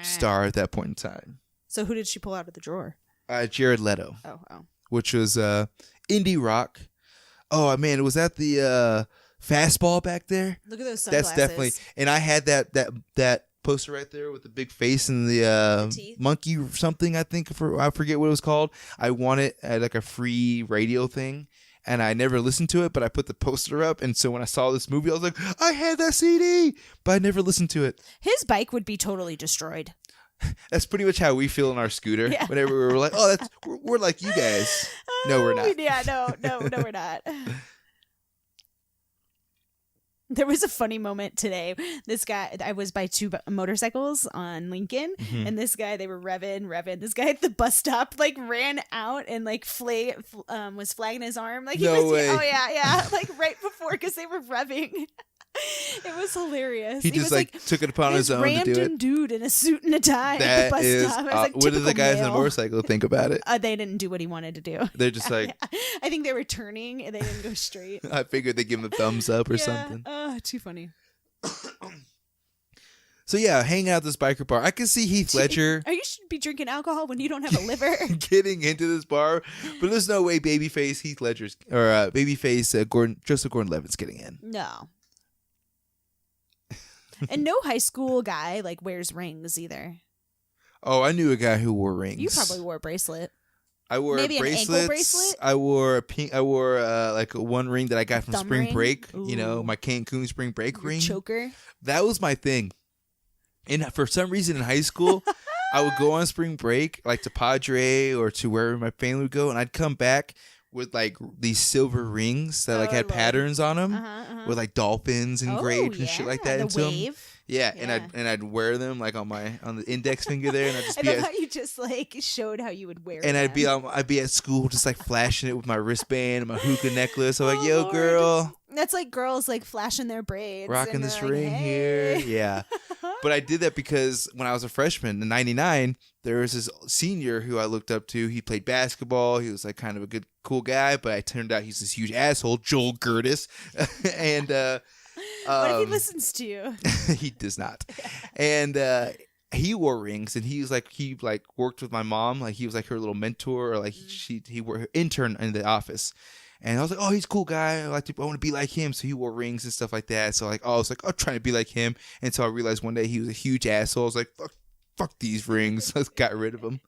star at that point in time. So who did she pull out of the drawer? Jared Leto. Oh. Which was indie rock. Oh man, was that the fastball back there? Look at those sunglasses. That's definitely. And I had that poster right there with the big face and the monkey something. I forget what it was called. I won it at a free radio thing, and I never listened to it, but I put the poster up. And so when I saw this movie, I was like, I had that CD, but I never listened to it. His bike would be totally destroyed. That's pretty much how we feel in our scooter. Yeah. Whenever we were like, "Oh, we're like you guys." No, we're not. Yeah, no, we're not. There was a funny moment today. This guy, I was by 2 motorcycles on Lincoln, and this guy, they were revving. This guy at the bus stop ran out and was flagging his arm. No way. Oh yeah, right before because they were revving. It was hilarious. He just like took it upon his own to do it. Random dude in a suit and a tie at the That bus is, stop. It was like what did the typical guys on the male. motorcycle think about it? They didn't do what he wanted to do. They're just like, I think they were turning and they didn't go straight. I figured they'd give him a thumbs up or something. Too funny. So yeah, hanging out at this biker bar. I can see Heath Ledger You should be drinking alcohol when you don't have a liver. getting into this bar, but there's no way babyface Heath Ledger's or babyface Joseph Gordon-Levitt's getting in. No. And no high school guy like wears rings either. Oh, I knew a guy who wore rings. You probably wore a bracelet. I wore Maybe bracelets. an ankle bracelet? I wore a pink. I wore like one ring that I got from Thumb spring ring? break. Ooh. You know, my Cancun spring break Your ring. choker. That was my thing. And for some reason in high school, I would go on spring break, like to Padre or to wherever my family would go, and I'd come back with like these silver rings that like I had love it. patterns on them Uh-huh. with like dolphins engraved and shit like that The into them. wave. Yeah, Yeah. and I'd wear them like on the index finger there, and I'd just I be love how you just like showed how you would wear and them. I'd be at school just like flashing it with my wristband and my hookah necklace. I'm like, Oh, yo, Lord. girl, That's like girls like flashing their braids. rocking and this they're like, ring "Hey." here. Yeah. But I did that because when I was a freshman in '99, there was this senior who I looked up to. He played basketball. He was like kind of a good, cool guy, but it turned out he's this huge asshole, Joel Curtis. And What if he listens to you? he does not. And he wore rings, and he worked with my mom. Like he was like her little mentor, or like he were her intern in the office. And I was like, oh, he's a cool guy. I want to be like him. So he wore rings and stuff like that. So like, I was like, I'm trying to be like him. Until I realized one day he was a huge asshole. I was like, fuck these rings. I just got rid of them.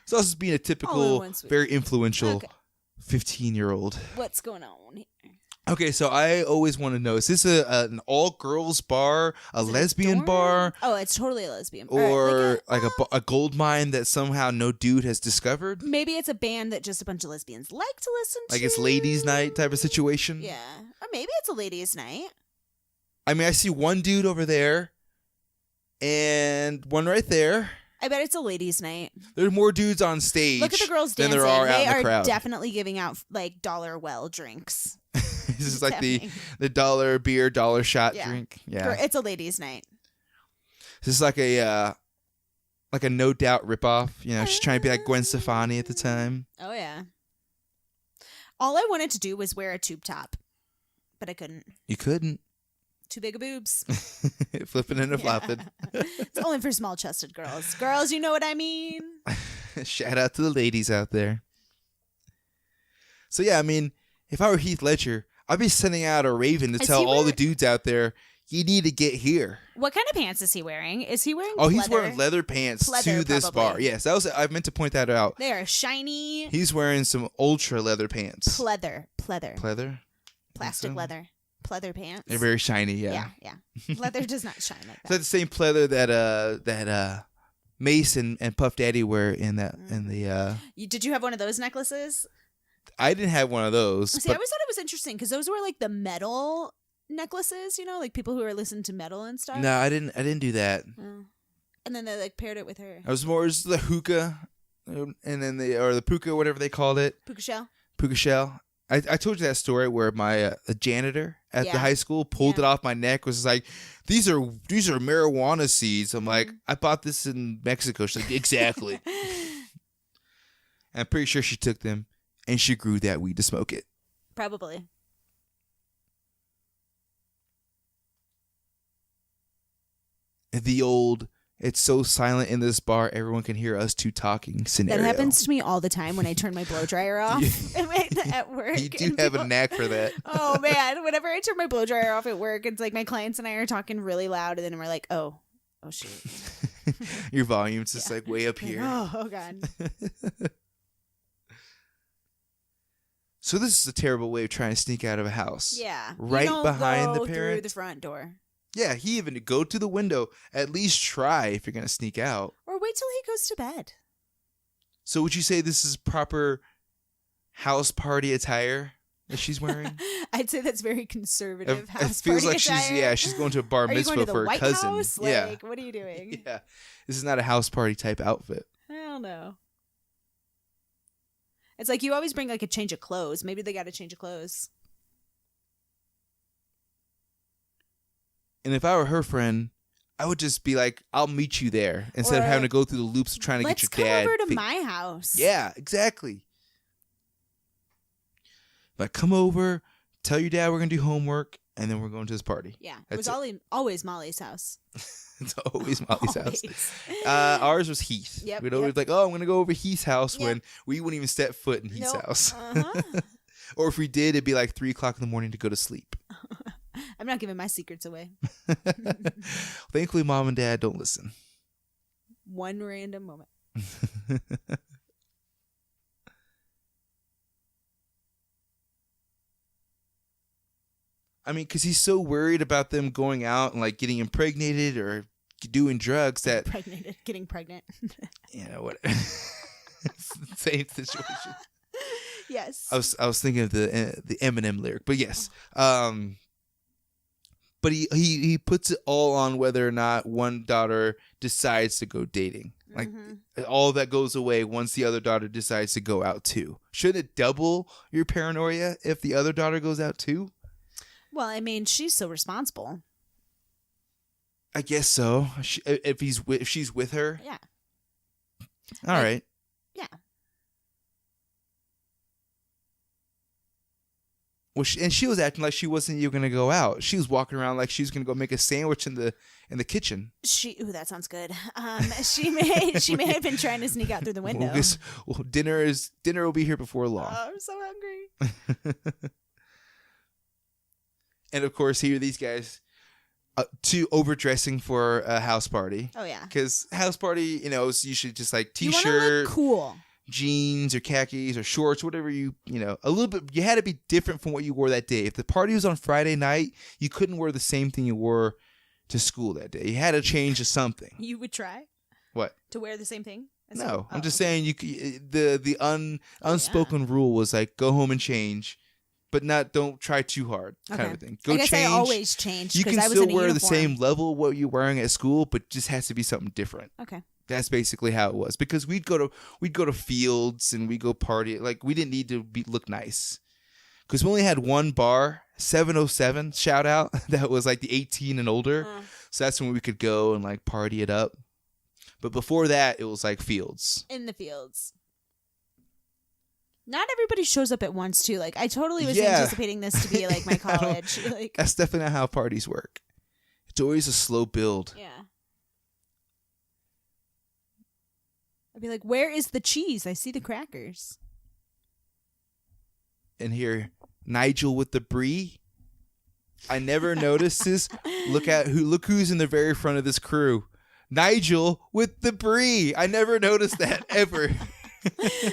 So I was just being a typical, very influential 15-year-old. What's going on here? Okay, so I always want to know, is this an all-girls bar, a lesbian dorm? bar, Oh, it's totally a lesbian bar. or like a gold mine that somehow no dude has discovered? Maybe it's a band that just a bunch of lesbians like to listen to. Like it's ladies' night type of situation? Yeah. Or maybe it's a ladies' night. I mean, I see one dude over there and one right there. I bet it's a ladies' night. There's more dudes on stage Look at the girls than dancing. there are out They in the are crowd. definitely giving out like dollar well drinks. This is like happening. the dollar beer, dollar shot Yeah. drink. Yeah. It's a ladies' night. This is like a No Doubt ripoff. You know, she's trying to be like Gwen Stefani at the time. Oh yeah. All I wanted to do was wear a tube top, but I couldn't. You couldn't. Too big of boobs. Flipping and a flopping. It's only for small-chested girls. Girls, you know what I mean. Shout out to the ladies out there. So yeah, I mean, if I were Heath Ledger, I'd be sending out a raven to tell all the dudes out there, you need to get here. What kind of pants is he wearing? Is he wearing he's wearing leather pants to this probably. bar. Yes, I meant to point that out. They are shiny. He's wearing some ultra leather pants. Pleather. Pleather? Plastic leather. Pleather pants. They're very shiny, yeah. Yeah. Leather does not shine like It's that. like the same pleather that Mace and Puff Daddy wear in the Did you have one of those necklaces? I didn't have one of those. See, I always thought it was interesting because those were like the metal necklaces, you know, like people who are listening to metal and stuff. No, I didn't do that. Oh. And then they like paired it with her. I was more just the hookah, and then the puka, whatever they called it. Puka shell. I told you that story where my the janitor at the high school pulled it off my neck. Was like, these are marijuana seeds. I'm like, I bought this in Mexico. She's like, exactly. I'm pretty sure she took them and she grew that weed to smoke it. Probably. The old, it's so silent in this bar, everyone can hear us two talking scenario. That happens to me all the time when I turn my blow dryer off at work. You do have a knack for that. Oh man, whenever I turn my blow dryer off at work, it's like my clients and I are talking really loud, and then we're like, oh shoot. Your volume's just like way up here. Oh god. So this is a terrible way of trying to sneak out of a house. Yeah. Right you don't behind go the parent. through the front door. Yeah, he even go to the window. At least try if you're going to sneak out. Or wait till he goes to bed. So would you say this is proper house party attire that she's wearing? I'd say that's very conservative It house feels party like attire. she's going to a bar Are you mitzvah going to the for a White cousin. House? Yeah. Like, what are you doing? Yeah. This is not a house party type outfit. I don't know. It's like you always bring like a change of clothes. Maybe they got a change of clothes. And if I were her friend, I would just be like, I'll meet you there instead of having to go through the loops of trying to get your dad. Let's come over to my house. Yeah, exactly. Like, come over, tell your dad we're going to do homework, and then we're going to this party. Yeah. It was always Molly's house. It's always Molly's house. Ours was Heath. Yep, We'd always like, oh, I'm going to go over Heath's house when we wouldn't even step foot in Heath's house. Uh-huh. Or if we did, it'd be like 3 o'clock in the morning to go to sleep. I'm not giving my secrets away. Thankfully, Mom and Dad don't listen. One random moment. I mean, because he's so worried about them going out and like getting impregnated or doing drugs that getting pregnant. You know what? Same situation. Yes. I was thinking of the Eminem lyric, but yes. But he puts it all on whether or not one daughter decides to go dating. Like all that goes away once the other daughter decides to go out too. Shouldn't it double your paranoia if the other daughter goes out too? Well, I mean, she's so responsible. I guess so. If she's with her. Yeah. All right. Yeah. Well, she was acting like she wasn't even going to go out. She was walking around like she was going to go make a sandwich in the kitchen. Ooh, that sounds good. She may have been trying to sneak out through the window. Dinner will be here before long. Oh, I'm so hungry. And of course, here are these guys, too overdressing for a house party. Oh yeah, because house party, is usually just like t-shirt, you wanna look cool, jeans or khakis or shorts, whatever a little bit. You had to be different from what you wore that day. If the party was on Friday night, you couldn't wear the same thing you wore to school that day. You had to change to something. You would try what to wear the same thing? No, I'm just saying the unspoken rule was like go home and change. But don't try too hard, kind of thing. Go change. I always change. You can still wear the same level what you're wearing at school, but just has to be something different. Okay. That's basically how it was because we'd go to fields and we go party. Like we didn't need to look nice because we only had one bar, 707 shout out that was like the 18 and older. So that's when we could go and like party it up. But before that, it was like fields. In the fields. Not everybody shows up at once, too. Like, I totally was anticipating this to be, like, my college. Like, that's definitely not how parties work. It's always a slow build. Yeah. I'd be like, where is the cheese? I see the crackers. And here, Nigel with the brie. I never noticed this. Look who's in the very front of this crew. Nigel with the brie. I never noticed that, ever.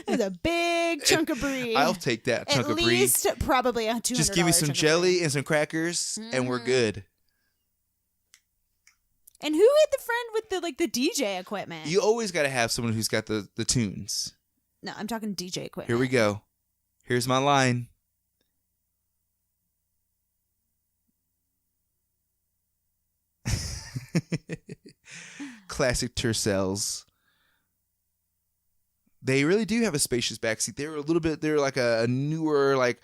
There's a big chunk of brie. I'll take that chunk of brie. At least probably a $200. Just give me some jelly and some crackers, and we're good. And who had the friend with the DJ equipment? You always got to have someone who's got the tunes. No, I'm talking DJ equipment. Here we go. Here's my line. Classic Tercels. They really do have a spacious backseat. They're like a newer, like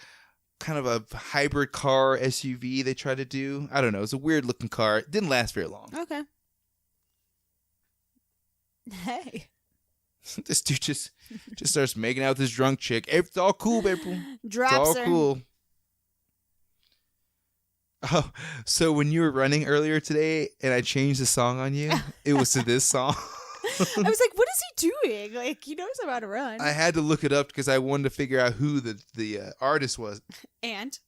kind of a hybrid car SUV they tried to do. I don't know. It's a weird looking car. It didn't last very long. Okay. Hey. This dude just starts making out with this drunk chick. It's all cool, people. Drops it's all her. cool. Oh, so when you were running earlier today and I changed the song on you, it was to this song. I was like, what is he doing? Like, he knows I'm on a run. I had to look it up because I wanted to figure out who the artist was. And?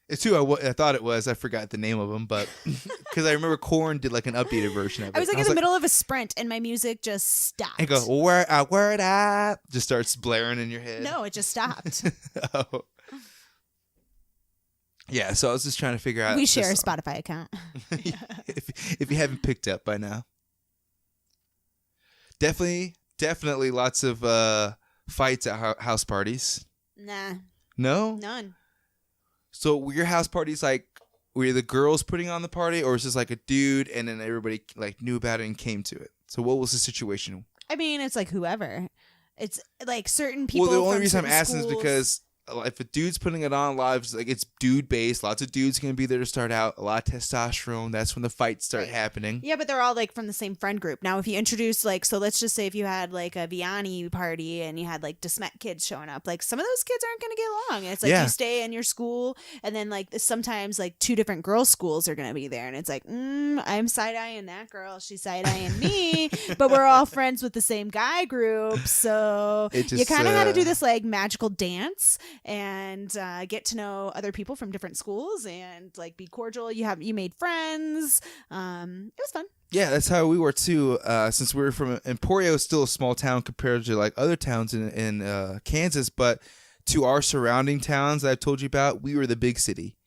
It's who I thought it was. I forgot the name of him, but because I remember Korn did like an updated version of it. I was like in the middle of a sprint and my music just stopped. And go, word up. Just starts blaring in your head. No, it just stopped. Oh. Yeah, so I was just trying to figure out. We share a Spotify account. if you haven't picked up by now. Definitely lots of fights at house parties. Nah. No? None. So were your house parties like, were the girls putting on the party or was this like a dude and then everybody like knew about it and came to it? So what was the situation? I mean, it's like whoever. It's like certain people. Well, the only reason I'm asking is because if a dude's putting it on live, like it's dude based. Lots of dudes gonna be there to start out. A lot of testosterone. That's when the fights start happening. Yeah, but they're all like from the same friend group. Now, if you introduce like, so let's just say if you had like a Vianney party and you had like DeSmet kids showing up, like some of those kids aren't gonna get along. And it's like you stay in your school, and then like sometimes like 2 different girls' schools are gonna be there, and it's like, I'm side eyeing that girl, she's side eyeing me, but we're all friends with the same guy group, so you kind of had to do this like magical dance and get to know other people from different schools and like be cordial. You made friends. It was fun. Yeah, that's how we were too. Since we were from Emporio, still a small town compared to like other towns in Kansas, but to our surrounding towns that I've told you about, we were the big city.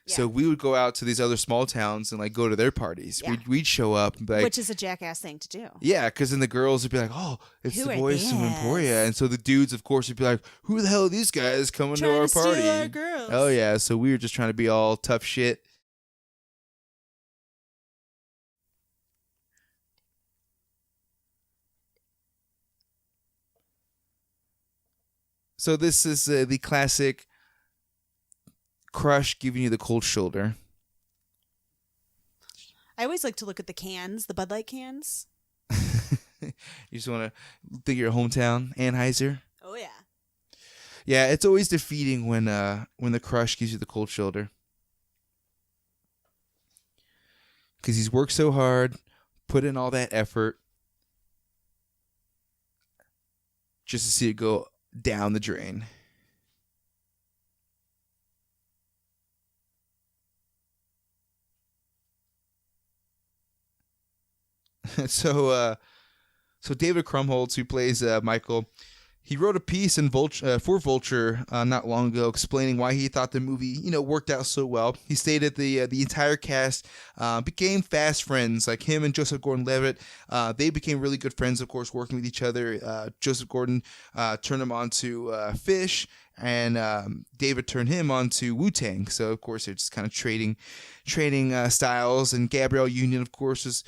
Yeah. So we would go out to these other small towns and like go to their parties. Yeah. We'd show up, and be like, which is a jackass thing to do. Yeah, because then the girls would be like, "Oh, it's the boys from Emporia," and so the dudes, of course, would be like, "Who the hell are these guys coming to our party?" Steal our girls. Oh yeah, so we were just trying to be all tough shit. So this is the classic crush giving you the cold shoulder. I always like to look at the cans, the Bud Light cans. You just want to think of your hometown, Anheuser. Oh yeah. Yeah, it's always defeating when the crush gives you the cold shoulder. Because he's worked so hard, put in all that effort, just to see it go down the drain. So David Krumholtz, who plays Michael, he wrote a piece in for Vulture not long ago explaining why he thought the movie, worked out so well. He stated the entire cast became fast friends. Like him and Joseph Gordon-Levitt, they became really good friends, of course, working with each other. Joseph Gordon turned him on to Fish, and David turned him on to Wu-Tang. So, of course, they're just kind of trading styles. And Gabrielle Union, of course, is,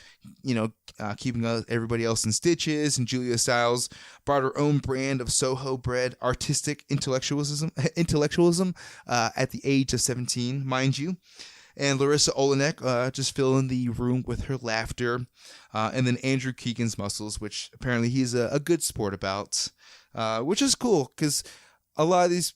keeping everybody else in stitches. And Julia Stiles brought her own brand of Soho-bred artistic intellectualism at the age of 17, mind you. And Larissa Olenek just filling the room with her laughter. And then Andrew Keegan's muscles, which apparently he's a good sport about, which is cool because a lot of these,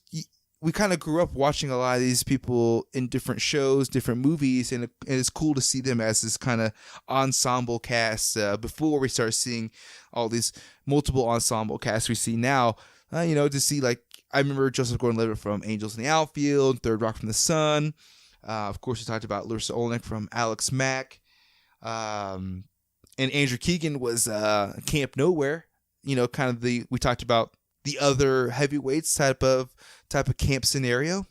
we kind of grew up watching a lot of these people in different shows, different movies, and it's cool to see them as this kind of ensemble cast before we start seeing all these multiple ensemble casts we see now. To see, like, I remember Joseph Gordon-Levitt from Angels in the Outfield, Third Rock from the Sun. Of course, we talked about Larissa Olenek from Alex Mack. And Andrew Keegan was Camp Nowhere. We talked about the other heavyweights type of camp scenario.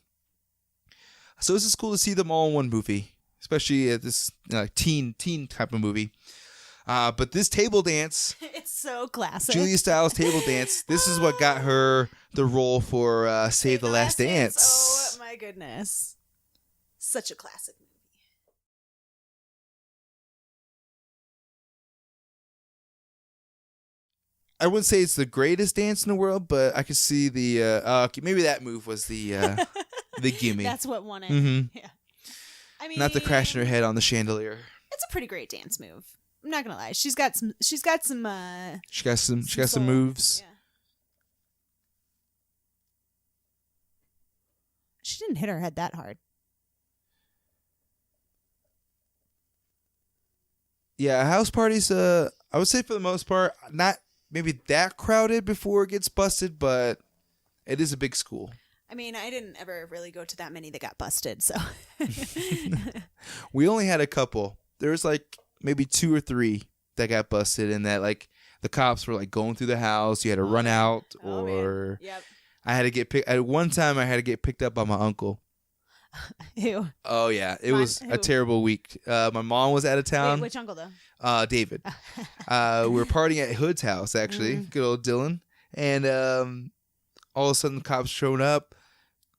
So this is cool to see them all in one movie, especially this teen type of movie. But this table dance, it's so classic. Julia Stiles' table dance. This is what got her the role for Save the Last Dance. Oh my goodness, such a classic movie. I wouldn't say it's the greatest dance in the world, but I could see the maybe that move was the gimme. That's what won it. Mm-hmm. Yeah, I mean, not the crashing her head on the chandelier. It's a pretty great dance move. I'm not gonna lie. She's got some moves. Yeah. She didn't hit her head that hard. Yeah, house parties. I would say for the most part, not maybe that crowded before it gets busted, but it is a big school. I mean, I didn't ever really go to that many that got busted, so. We only had a couple. There was like maybe 2 or 3 that got busted, and that like the cops were like going through the house. You had to run out, or yep. I had to get picked. At one time, I had to get picked up by my uncle. Ew. Oh yeah, it was a terrible week. My mom was out of town. Wait, which uncle though? David. We were partying at Hood's house, actually. Good old Dylan. And all of a sudden, the cops showed up.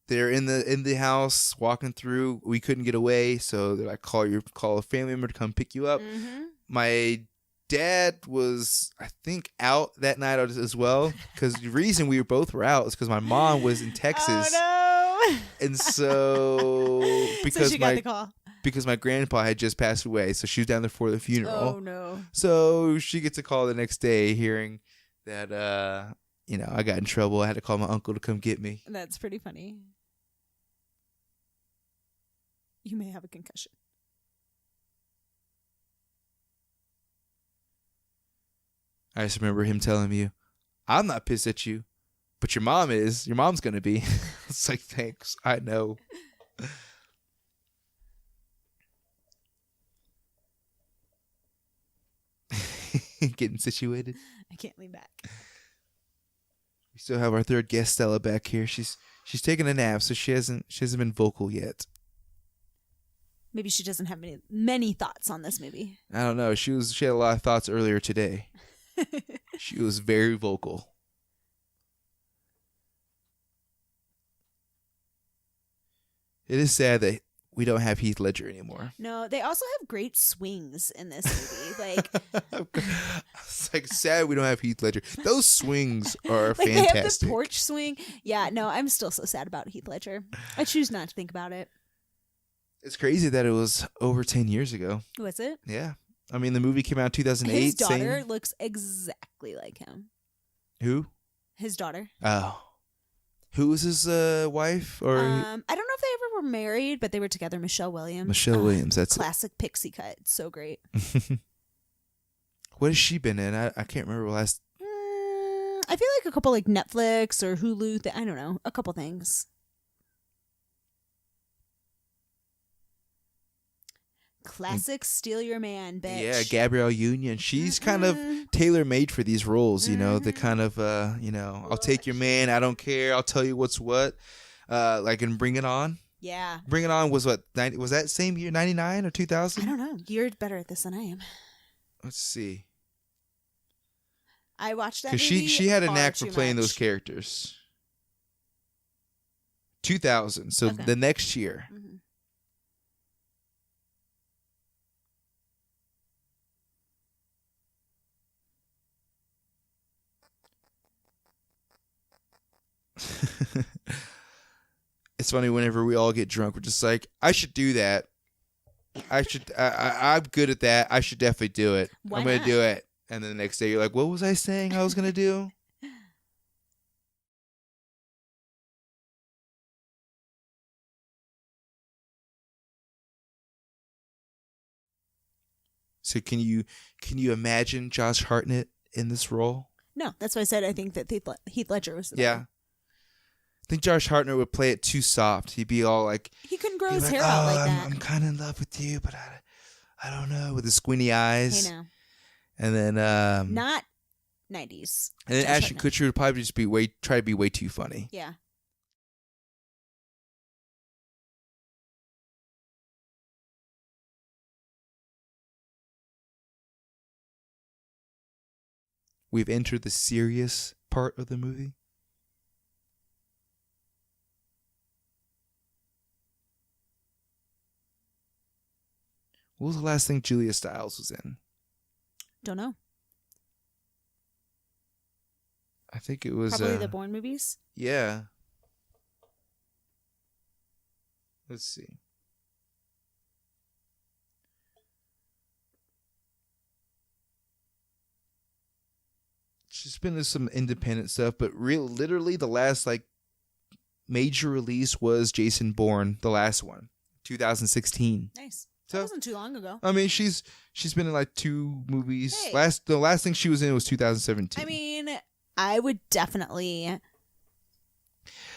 They're in the house, walking through. We couldn't get away, so they're like, call a family member to come pick you up. Mm-hmm. My Dad was, I think, out that night as well. Because the reason we both were out is because my mom was in Texas. Oh, no. And so, So she got the call. Because my grandpa had just passed away, so she was down there for the funeral. Oh, no. So she gets a call the next day hearing that, I got in trouble. I had to call my uncle to come get me. That's pretty funny. You may have a concussion. I just remember him telling me, I'm not pissed at you, but your mom is. Your mom's going to be. It's like, thanks. I know. Getting situated. I can't lean back. We still have our third guest, Stella, back here. She's taking a nap, so she hasn't been vocal yet. Maybe she doesn't have many thoughts on this movie. I don't know. She had a lot of thoughts earlier today. She was very vocal. It is sad that we don't have Heath Ledger anymore. No, they also have great swings in this movie. Like, it's like sad we don't have Heath Ledger. Those swings are like fantastic. they have the porch swing. Yeah, no, I'm still so sad about Heath Ledger. I choose not to think about it. It's crazy that it was over 10 years ago. Was it? Yeah. I mean, the movie came out in 2008. His daughter looks exactly like him. Who? His daughter. Oh. Who was his wife? Or I don't know if they ever were married, but they were together. Michelle Williams. Michelle Williams. That's classic pixie cut. It's so great. What has she been in? I can't remember last. I feel like a couple like Netflix or Hulu. I don't know. A couple things. Classic steal your man, bitch. Yeah, Gabrielle Union. She's kind of tailor-made for these roles, the kind of, I'll take your man, I don't care, I'll tell you what's what. Like in Bring It On. Yeah. Bring It On was what, was that same year, 99 or 2000? I don't know. You're better at this than I am. Let's see. I watched that Because movie she had a far knack for too playing much. those characters. 2000, so Okay. the next year. Mhm. It's funny whenever we all get drunk, we're just like, I should do that. I'm good at that. I should definitely do it. Why I'm going not? to do it. And then the next day you're like, what was I saying I was going to do? So can you imagine Josh Hartnett in this role? No, that's why I said I think that Heath Ledger was the Yeah. better. I think Josh Hartnett would play it too soft. He'd be all like, He couldn't grow he'd be his like, hair out like "Oh, that. I'm kind of in love with you, but I don't know, with the squinty eyes. Hey, now. And then Not 90s. and then Josh Ashton Hartnett. Kutcher would probably just try to be way too funny. Yeah. We've entered the serious part of the movie. What was the last thing Julia Stiles was in? Don't know. I think it was Probably the Bourne movies. Yeah. Let's see. She's been in some independent stuff, but literally the last major release was Jason Bourne, the last one, 2016. Nice. So, That wasn't too long ago. I mean, she's been in 2 movies. Hey. The last thing she was in was 2017. I mean, I would definitely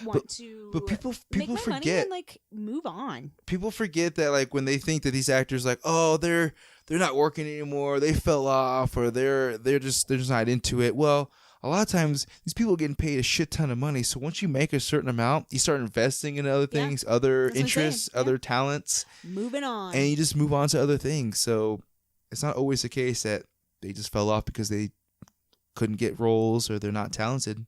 want to but people make my forget. money and move on. People forget that when they think that these actors they're not working anymore, they fell off, or they're just not into it. Well, a lot of times these people are getting paid a shit ton of money. So once you make a certain amount, you start investing in other things, other That's what I'm interests, saying. other talents, Moving on. and you just move on to other things. So it's not always the case that they just fell off because they couldn't get roles or they're not talented.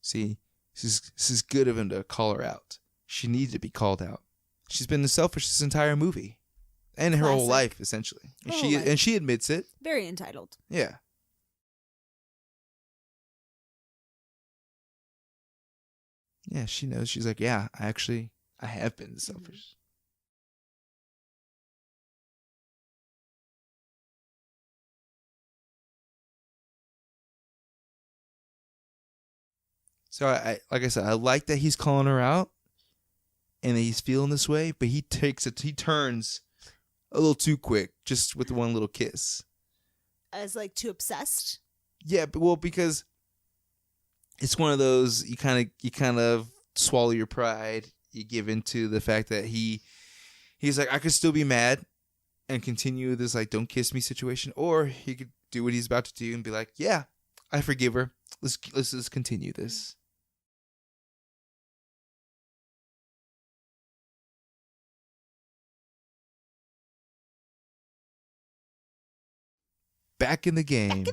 See, this is good of him to call her out. she needed to be called out. She's been selfish this entire movie. And her whole life, essentially. And she admits it. Very entitled. Yeah. Yeah, she knows. She's like, yeah, I have been selfish. So I like I said, I like that he's calling her out and that he's feeling this way, but he turns a little too quick just with one little kiss. As like too obsessed? Yeah, because it's one of those you kind of swallow your pride, you give into the fact that he's like, I could still be mad and continue this like don't kiss me situation, or he could do what he's about to do and be like, yeah, I forgive her. Let's just continue this. Back in the game.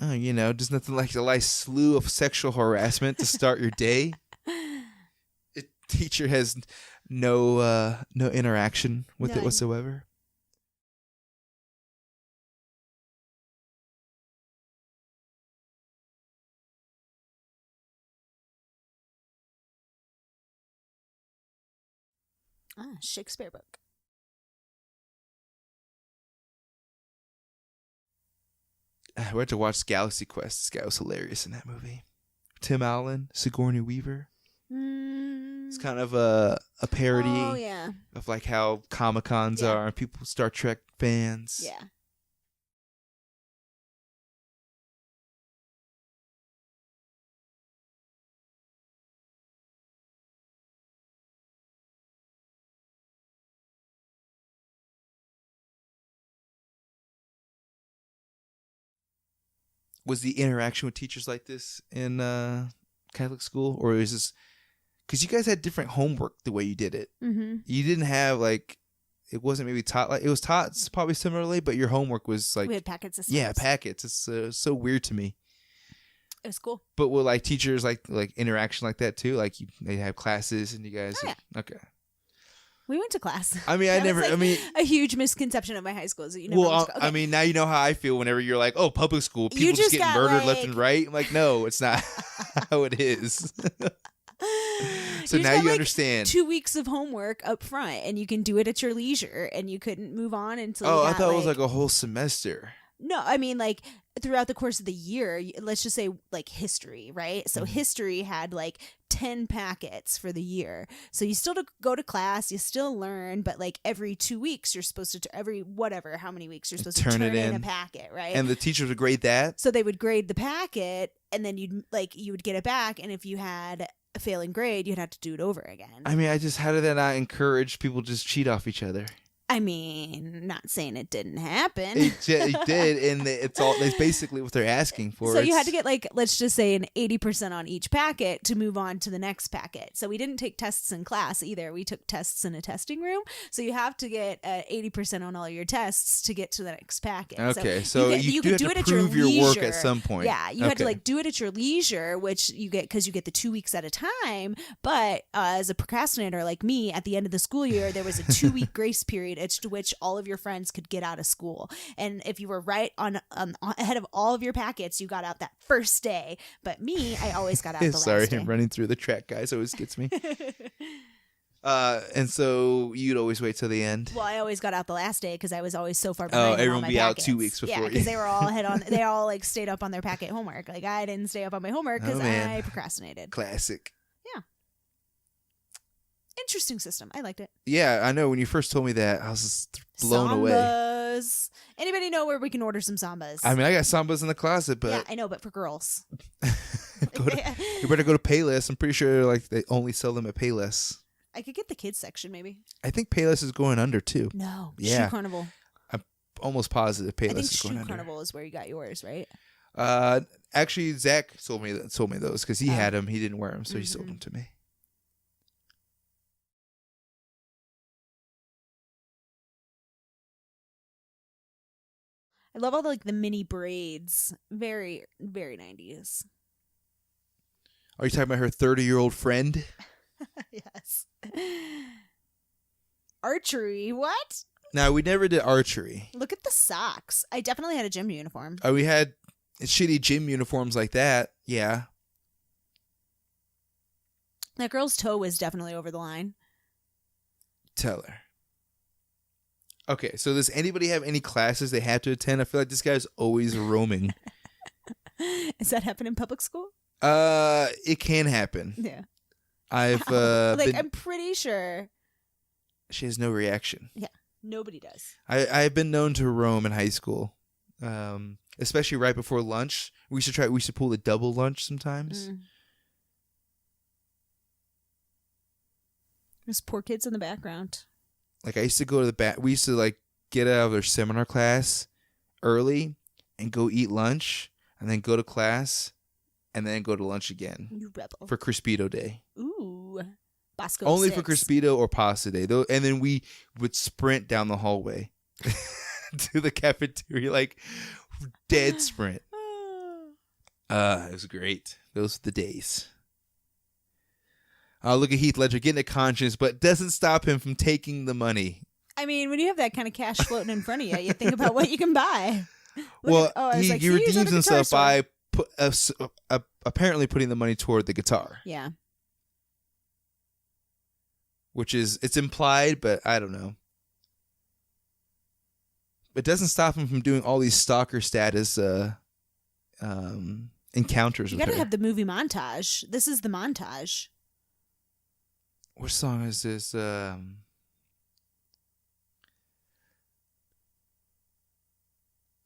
Oh, just nothing like a nice slew of sexual harassment to start your day. The teacher has no interaction with it whatsoever. Shakespeare book. We had to watch Galaxy Quest. This guy was hilarious in that movie. Tim Allen, Sigourney Weaver. It's kind of a parody of like how Comic-Cons are and people, Star Trek fans. Yeah. Was the interaction with teachers like this in Catholic school, or is this because you guys had different homework the way you did it? Mm-hmm. You didn't have like it wasn't maybe taught like it was taught probably similarly, but your homework was like we had packet systems. Yeah, packets. It's so weird to me. It was cool. But will like teachers like interaction like that too? Like they have classes and you guys okay. We went to class. I mean, a huge misconception of my high school is that you never went to okay. I mean, now you know how I feel whenever you're like, oh, public school, people just get murdered left and right. I'm like, no, it's not how it is. So now you understand. 2 weeks of homework up front, and you can do it at your leisure, and you couldn't move on until. Oh, I thought it was like a whole semester. No, I mean like throughout the course of the year, let's just say like history, right? So history had like 10 packets for the year. So you still go to class, you still learn, but like every 2 weeks you're supposed to how many weeks you're supposed to turn in a packet, right? And the teachers would grade that? So they would grade the packet and then you would get it back, and if you had a failing grade, you'd have to do it over again. I mean, how did that not encourage people to just cheat off each other? I mean, not saying it didn't happen. It did, and that's basically what they're asking for. So you had to get like, let's just say an 80% on each packet to move on to the next packet. So we didn't take tests in class either. We took tests in a testing room. So you have to get 80% on all your tests to get to the next packet. Okay, so you could do it at your leisure. Your work at some point. Yeah, you had to like do it at your leisure, which you get because you get the 2 weeks at a time. But as a procrastinator like me, at the end of the school year, there was a 2-week grace period to which all of your friends could get out of school. And if you were right on ahead of all of your packets, you got out that first day. But me, I always got out the last day. Sorry, I'm running through the track, guys. Always gets me. And so you'd always wait till the end? Well, I always got out the last day because I was always so far behind. Oh, everyone would be packets. out 2 weeks before. Yeah, because they were all they all like stayed up on their packet homework. Like I didn't stay up on my homework because I procrastinated. Classic. Interesting system. I liked it. Yeah, I know. When you first told me that, I was just blown away. Sambas. Anybody know where we can order some sambas? I mean, I got sambas in the closet, but yeah, I know, but for girls. You better go to Payless. I'm pretty sure like they only sell them at Payless. I could get the kids section maybe. I think Payless is going under too. No, yeah. Shoe Carnival. I'm almost positive Payless is going under. Shoe Carnival is where you got yours, right? Actually, Zach sold me those because he had them. He didn't wear them, so he sold them to me. I love all the mini braids. Very, very 90s. Are you talking about her 30-year-old friend? Yes. Archery, what? No, we never did archery. Look at the socks. I definitely had a gym uniform. Oh, we had shitty gym uniforms like that. Yeah. That girl's toe was definitely over the line. Tell her. Okay, so does anybody have any classes they have to attend? I feel like this guy's always roaming. Does that happen in public school? It can happen. Yeah. I've I'm pretty sure. She has no reaction. Yeah, nobody does. I've been known to roam in high school, especially right before lunch. We should pull a double lunch sometimes. There's poor kids in the background. Like I used to go to the back. We used to get out of their seminar class early and go eat lunch, and then go to class, and then go to lunch again. You rebel. For Crispito Day. Ooh. Bosco Only 6. for Crispito or Pasta Day. And then we would sprint down the hallway to the cafeteria, dead sprint. It was great. Those were the days. Look at Heath Ledger getting a conscience, but doesn't stop him from taking the money. I mean, when you have that kind of cash floating in front of you, you think about what you can buy. He redeems himself by apparently putting the money toward the guitar. Yeah. Which it's implied, but I don't know. It doesn't stop him from doing all these stalker status encounters with her. You gotta have the movie montage. This is the montage. What song is this?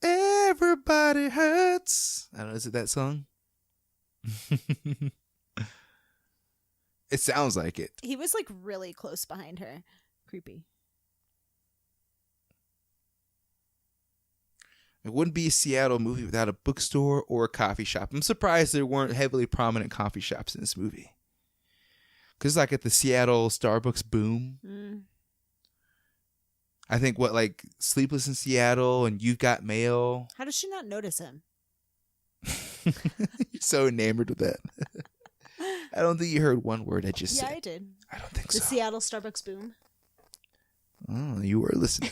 Everybody hurts. I don't know. Is it that song? It sounds like it. He was really close behind her. Creepy. It wouldn't be a Seattle movie without a bookstore or a coffee shop. I'm surprised there weren't heavily prominent coffee shops in this movie. Because at the Seattle Starbucks boom. I think Sleepless in Seattle and You've Got Mail. How does she not notice him? You're so enamored with that. I don't think you heard one word I just said. Yeah, I did. I don't think the so. The Seattle Starbucks boom. Oh, you were listening.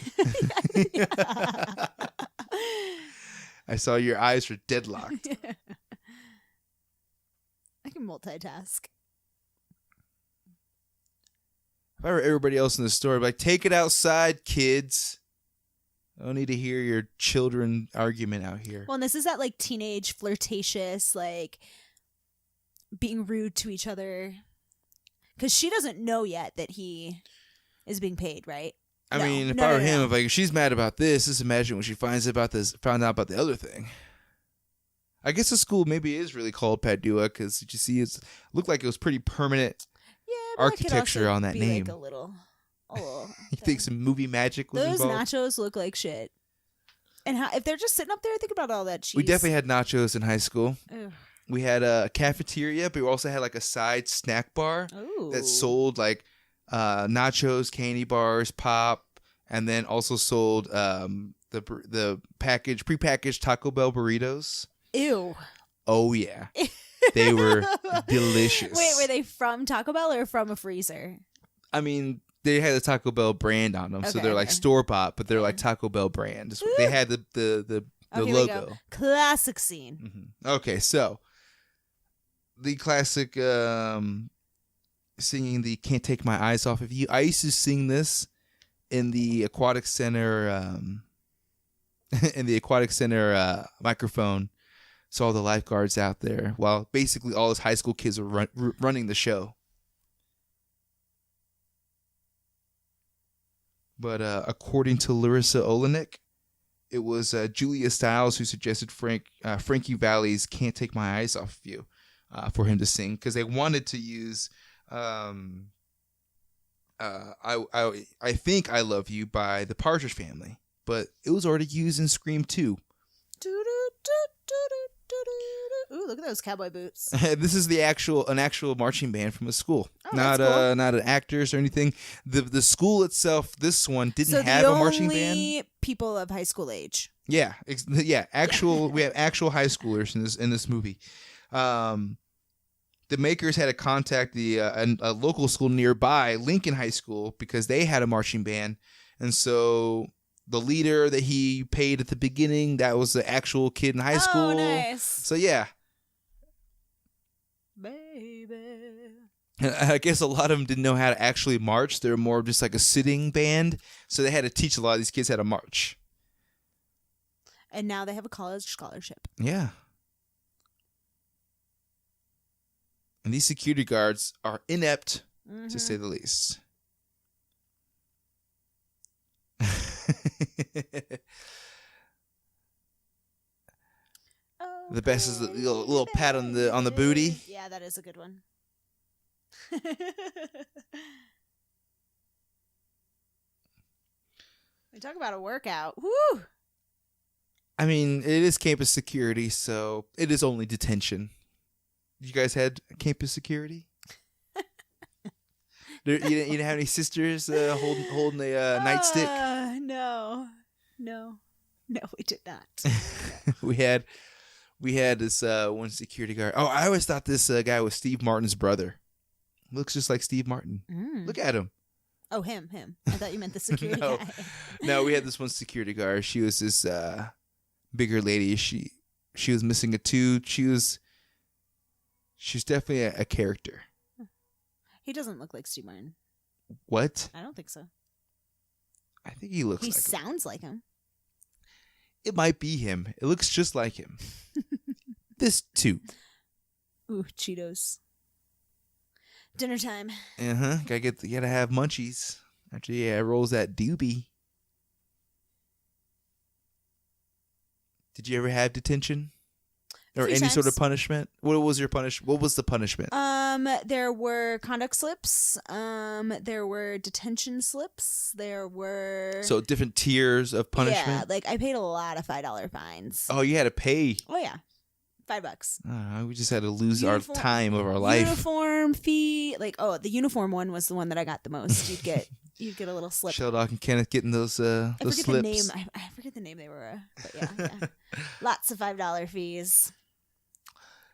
I saw your eyes were deadlocked. I can multitask. If I were everybody else in the store, I'd take it outside, kids. I don't need to hear your children argument out here. Well, and this is that teenage flirtatious, being rude to each other. Because she doesn't know yet that he is being paid, right? I mean, if I were him, if she's mad about this, just imagine when she found out about the other thing. I guess the school maybe is really called Padua because did you see it looked like it was pretty permanent architecture on that name. A little You think some movie magic was Those involved? nachos look like shit. And if they're just sitting up there, think about all that cheese. We definitely had nachos in high school. Ugh. We had a cafeteria, but we also had a side snack bar that sold nachos, candy bars, pop, and then also sold the prepackaged Taco Bell burritos. Ew. Oh yeah, they were delicious. Wait, were they from Taco Bell or from a freezer? I mean, they had the Taco Bell brand on them, so they're store bought, but they're Taco Bell brand. They had the logo. Classic scene. Mm-hmm. Okay, so the classic singing the "Can't Take My Eyes Off of You." I used to sing this in the aquatic center microphone. So all the lifeguards out there, while basically all his high school kids were running the show. But according to Larissa Olenek, it was Julia Stiles who suggested Frankie Valli's "Can't Take My Eyes Off of You" for him to sing because they wanted to use I Think I Love You by the Partridge Family, but it was already used in Scream 2. Ooh, look at those cowboy boots. This is an actual marching band from a school. Oh, that's cool. Not an actors or anything. The school itself, this one didn't So have the a marching only band. people of high school age. Yeah, actual. We have actual high schoolers in this movie. The makers had to contact a local school nearby, Lincoln High School, because they had a marching band, and so the leader that he paid at the beginning, that was the actual kid in high school. Oh, nice. So yeah, Baby. and I guess a lot of them didn't know how to actually march. They were more just like a sitting band, so they had to teach a lot of these kids how to march. And now they have a college scholarship. Yeah. And these security guards are inept, to say the least. The best is the little pat on the booty. Yeah, that is a good one. We talk about a workout. Woo! I mean, it is campus security, so it is only detention. You guys had campus security? You didn't have any sisters holding a nightstick? No, we did not. we had this one security guard. Oh, I always thought this guy was Steve Martin's brother. Looks just like Steve Martin. Look at him. Oh, him. I thought you meant the security No. guy. No, we had this one security guard. She was this bigger lady. She was missing a tooth. She's definitely a character. He doesn't look like Steve Martin. What? I don't think so. I think he looks He like him. sounds like him. It might be him. It looks just like him. This too. Ooh, Cheetos. Dinner time. Gotta have munchies. After rolls that doobie. Did you ever have detention? Or any sort of punishment? What was your What was the punishment? There were conduct slips. There were detention slips. There were different tiers of punishment. Yeah, like I paid a lot of $5 fines. Oh, you had to pay. Oh yeah, $5. We just had to lose our time of our life. Uniform fee, the uniform one was the one that I got the most. You'd get a little slip. Sheldon and Kenneth getting those slips. I forget the name they were. But yeah. Lots of $5 fees.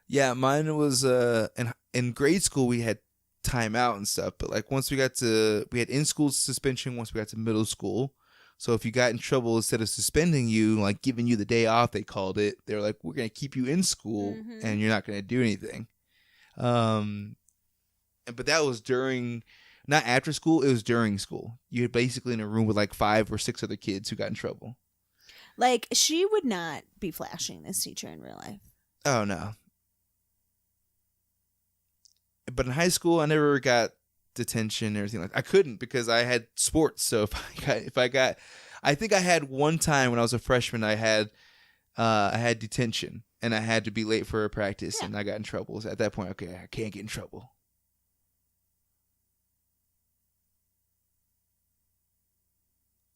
Yeah, mine was in grade school we had time out and stuff, but like once we had in-school suspension once we got to middle school. So if you got in trouble, instead of suspending you, like giving you the day off, they called it. They were like, "We're gonna keep you in school, and you're not gonna do anything." But that was not after school. It was during school. You were basically in a room with like 5 or 6 other kids who got in trouble. Like she would not be flashing this teacher in real life. Oh no. But in high school, I never got detention or anything like that. I couldn't because I had sports. So I think I had one time when I was a freshman, I had detention and I had to be late for a practice and I got in trouble. So at that point, okay, I can't get in trouble.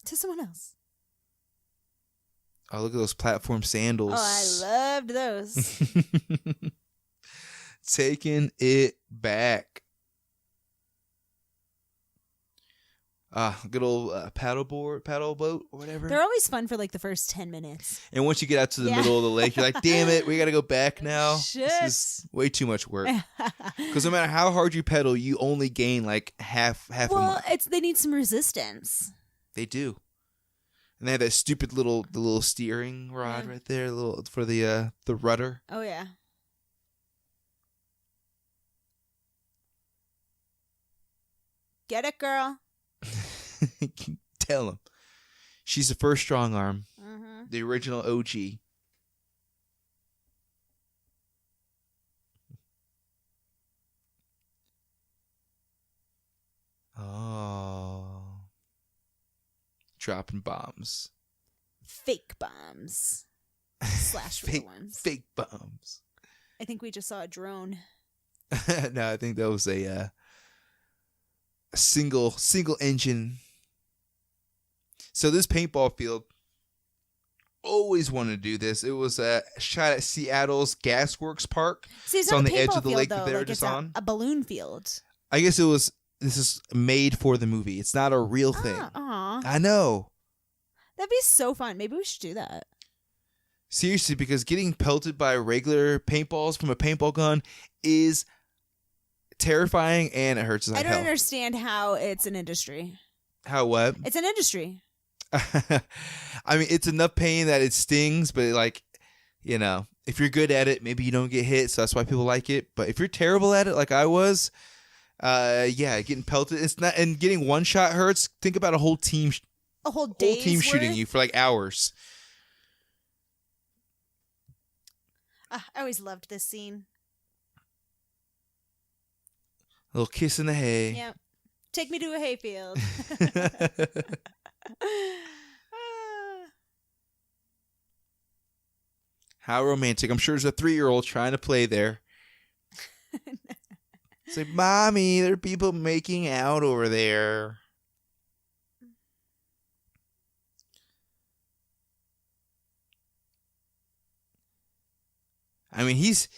To someone else. Oh, look at those platform sandals. Oh, I loved those. Taking it back. Good old paddle boat, or whatever. They're always fun for like the first 10 minutes. And once you get out to the middle of the lake, you're like, damn it, we got to go back now. Shit. This is way too much work. Because no matter how hard you pedal, you only gain like half a mile. They need some resistance. They do. And they have that stupid the little steering rod right there, for the rudder. Oh yeah. Get it, girl. Tell him. She's the first strong arm. Mm-hmm. The original OG. Oh. Dropping bombs. Fake bombs. / real ones. Fake bombs. I think we just saw a drone. No, I think that was a single engine. So this paintball field, always wanted to do this. It was shot at Seattle's Gasworks Park. See, it's on not the a edge paintball of the field, lake though. that they were Like, just it's on. a balloon field. I guess this is made for the movie. It's not a real thing. Aw. I know. That'd be so fun. Maybe we should do that. Seriously, because getting pelted by regular paintballs from a paintball gun is terrifying and it hurts like I don't hell. understand how it's an industry. How what? It's an industry. I mean, it's enough pain that it stings, but like, you know, if you're good at it, maybe you don't get hit, so that's why people like it. But if you're terrible at it, like I was, yeah, getting pelted, it's not, and getting one shot hurts. Think about a whole team, A whole day's team shooting worth? you for like hours. I always loved this scene. A little kiss in the hay. Yeah. Take me to a hayfield. How romantic. I'm sure there's a 3-year-old trying to play there. It's like, Mommy, there are people making out over there. I mean, he's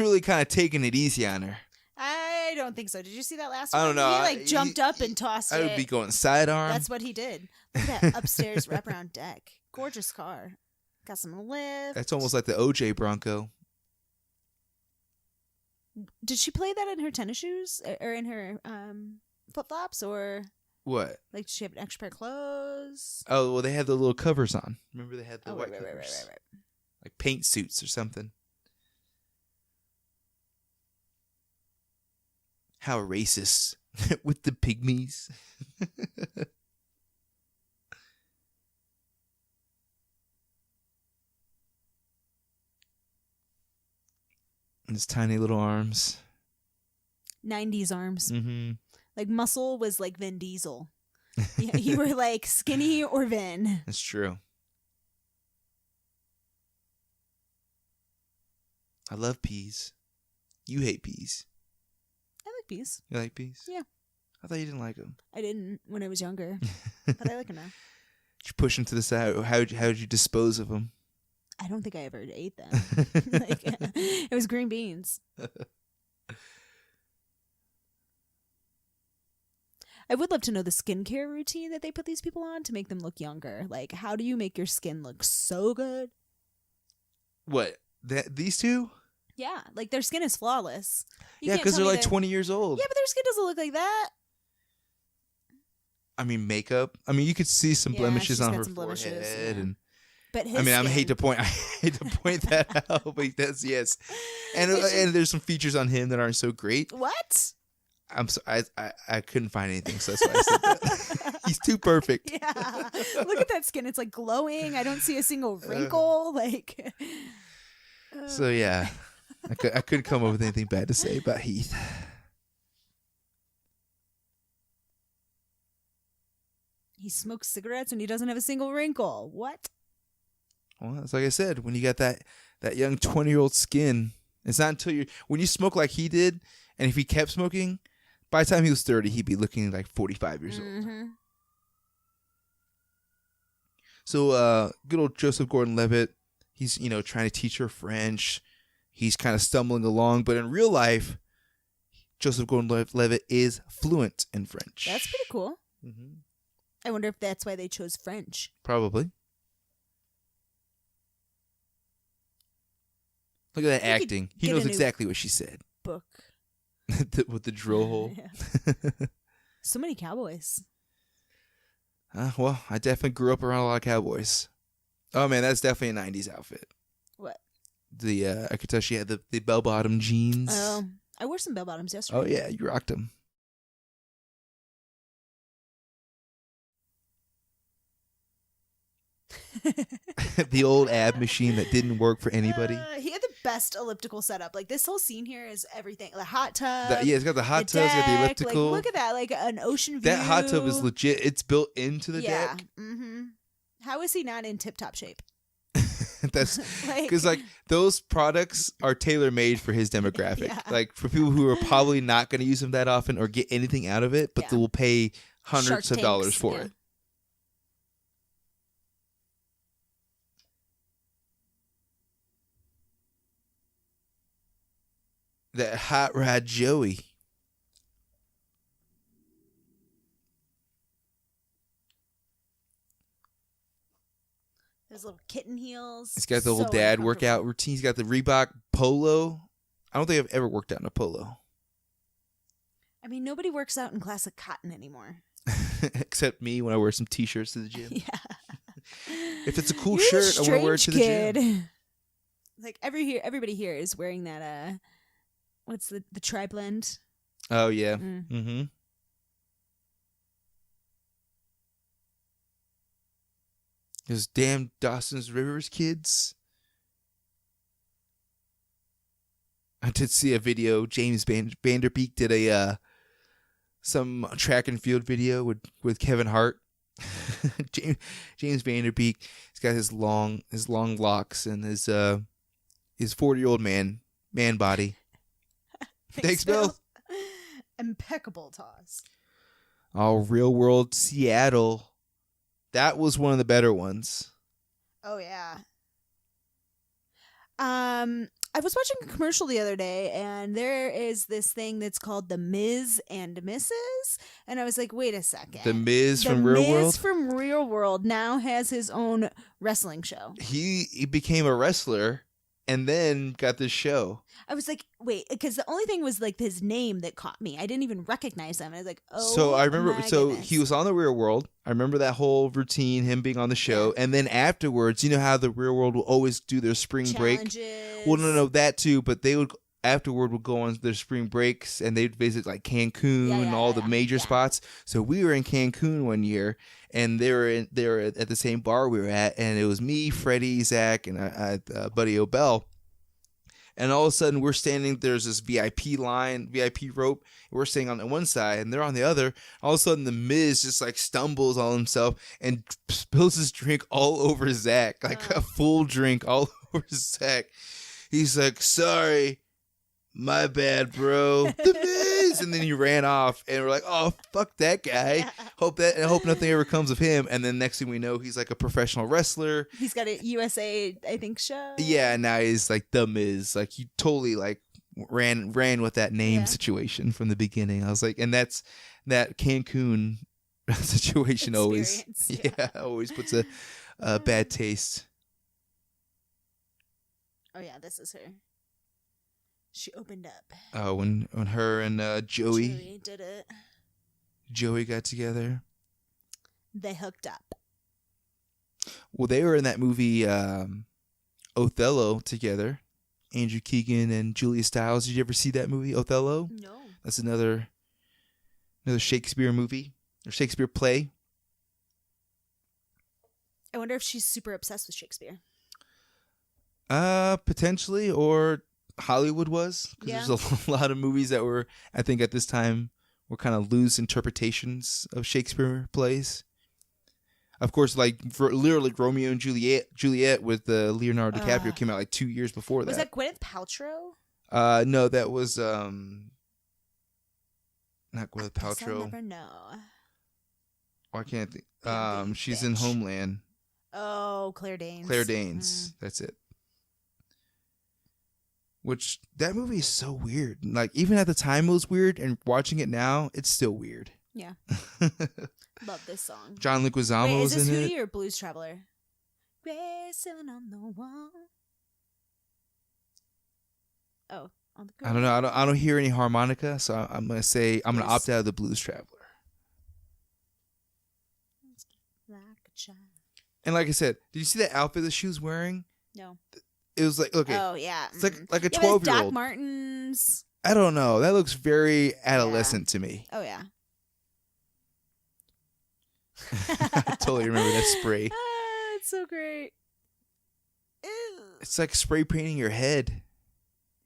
really kind of taking it easy on her. I don't think so. Did you see that last I one? don't know. He like jumped up and tossed I it. would be going sidearm. That's what he did. Look at that upstairs wraparound deck. Gorgeous car. Got some lift. That's almost like the OJ Bronco. Did she play that in her tennis shoes or in her flip flops or What? like did she have an extra pair of clothes? Oh, well, they had the little covers on. Remember they had the white right, covers, right. like paint suits or something. How racist with the pygmies. And his tiny little arms. 90s arms. Mm-hmm. Like muscle was like Vin Diesel. You were like skinny or Vin. That's true. I love peas. You hate peas. I like peas. You like peas? Yeah. I thought you didn't like them. I didn't when I was younger, but I like them now. Did you push them to the side? How'd you dispose of them? I don't think I ever ate them. Like, it was green beans. I would love to know the skincare routine that they put these people on to make them look younger. Like, how do you make your skin look so good? What? These two? Yeah, like their skin is flawless. You Yeah, can't because tell they're me like 20 years old. Yeah, but their skin doesn't look like that. I mean, makeup. I mean, you could see some Yeah, blemishes she's on got her some forehead, blemishes, yeah. and But his I mean, skin, I hate to point that out, but that's yes. And there's some features on him that aren't so great. What? I'm so I couldn't find anything, so that's why I said that. He's too perfect. Yeah. Look at that skin. It's like glowing. I don't see a single wrinkle. Like. So yeah, I couldn't come up with anything bad to say about Heath. He smokes cigarettes and he doesn't have a single wrinkle. What? Well, it's like I said, when you got that young 20-year-old skin, it's not until when you smoke like he did, and if he kept smoking, by the time he was 30, he'd be looking like 45 years old. So, good old Joseph Gordon-Levitt, he's, trying to teach her French. He's kind of stumbling along, but in real life, Joseph Gordon-Levitt is fluent in French. That's pretty cool. Mm-hmm. I wonder if that's why they chose French. Probably. Look at that acting. He knows exactly what she said. Book. With the drill hole. Yeah. So many cowboys. Well, I definitely grew up around a lot of cowboys. Oh man, that's definitely a 90s outfit. What? I could tell she had the bell-bottom jeans. Oh, I wore some bell-bottoms yesterday. Oh yeah, you rocked them. The old ab machine that didn't work for anybody. He had the best elliptical setup. Like this whole scene here is everything. The hot tub. Yeah, it's got the hot tub, it's got the elliptical. Like, look at that, like an ocean view. That hot tub is legit. It's built into the deck. Mm-hmm. How is he not in tip-top shape? That's because like those products are tailor made for his demographic. Yeah. Like for people who are probably not going to use them that often or get anything out of it, but they will pay hundreds of dollars for it. That hot rod Joey. Those little kitten heels. He's got the whole So dad workout uncomfortable. routine. He's got the Reebok polo. I don't think I've ever worked out in a polo. I mean, nobody works out in classic cotton anymore. Except me when I wear some t-shirts to the gym. Yeah. If it's a cool You're shirt, I want to wear it to the gym. Like everybody here is wearing that. What's the tri-blend? Oh yeah. Mm-hmm. Those damn Dawson's Rivers kids. I did see a video. James Vanderbeek did a some track and field video with Kevin Hart. James Vanderbeek. He's got his long locks and his 40-year-old man body. Thanks, Bill. Impeccable toss. Oh, Real World Seattle. That was one of the better ones. Oh yeah. I was watching a commercial the other day, and there is this thing that's called The Miz and Mrs. And I was like, wait a second. The Miz from Real World? The Miz from Real World now has his own wrestling show. He became a wrestler and then got this show. I was like, wait, because the only thing was like his name that caught me. I didn't even recognize him. I was like, oh, so I remember. my So goodness. he was on the Real World. I remember that whole routine, him being on the show, and then afterwards, you know how the Real World will always do their spring break. Well, no, that too. But they would afterward would go on their spring breaks, and they'd visit like Cancun and all the major spots. So we were in Cancun one year, and they were at the same bar we were at, and it was me, Freddie, Zach, and Buddy O'Bell. And all of a sudden, we're standing, there's this VIP line, VIP rope. We're standing on the one side, and they're on the other. All of a sudden, the Miz just like stumbles on himself and spills his drink all over Zach, like a full drink all over Zach. He's like, sorry, my bad, bro. The Miz! And then he ran off, and we're like, oh, fuck that guy. Hope nothing ever comes of him. And then next thing we know, he's like a professional wrestler. He's got a USA, I think, show. Yeah, and now he's like the Miz. Like he totally like ran with that name situation from the beginning. I was like, and that's that Cancun situation always always puts a bad taste. Oh yeah, this is her. She opened up. Oh, when her and Joey did it. Joey got together. They hooked up. Well, they were in that movie Othello together. Andrew Keegan and Julia Stiles. Did you ever see that movie, Othello? No. That's another Shakespeare movie or Shakespeare play. I wonder if she's super obsessed with Shakespeare. Potentially, or Hollywood was. Because there's a lot of movies that were, I think at this time, were kind of loose interpretations of Shakespeare plays. Of course, like literally Romeo and Juliet with Leonardo DiCaprio came out like 2 years before that. Was that Gwyneth Paltrow? No, that was not Gwyneth Paltrow. I'll never know. Oh, I can't think. She's in Homeland. Oh, Claire Danes. Claire Danes. That's it. Which, that movie is so weird. Like, even at the time it was weird, and watching it now, it's still weird. Yeah. Love this song. John Leguizamo Wait, was in it. is this Hootie or Blues Traveler? Racing on the wall. Oh, on the I don't know. I don't hear any harmonica, so I'm gonna say I'm gonna opt out of the Blues Traveler. Like a child. And like I said, did you see that outfit that she was wearing? No. It was like, okay. Oh yeah. It's like a 12-year-old. Doc Martens. I don't know. That looks very adolescent to me. Oh yeah. I totally remember that spray. It's so great. Ew. It's like spray painting your head.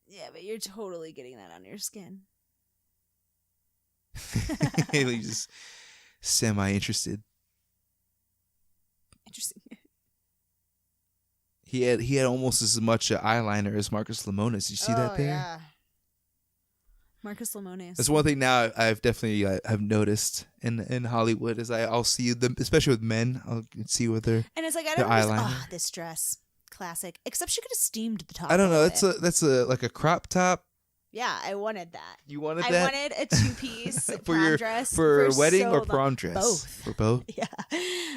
Yeah, but you're totally getting that on your skin. He's just semi-interested. Interesting. He had almost as much eyeliner as Marcus Lemonis. Did you see that there? Yeah. Marcus Lemonis. That's one thing now I've definitely have noticed in Hollywood is I'll see them, especially with men. I'll see with their and it's like I their don't know. eyeliner. Oh, this dress, classic. Except she could have steamed the top. I don't know. That's That's a like a crop top. Yeah, I wanted that. You wanted I that? wanted a 2-piece For prom your dress for a wedding so or long. prom dress? Both. For both? Yeah.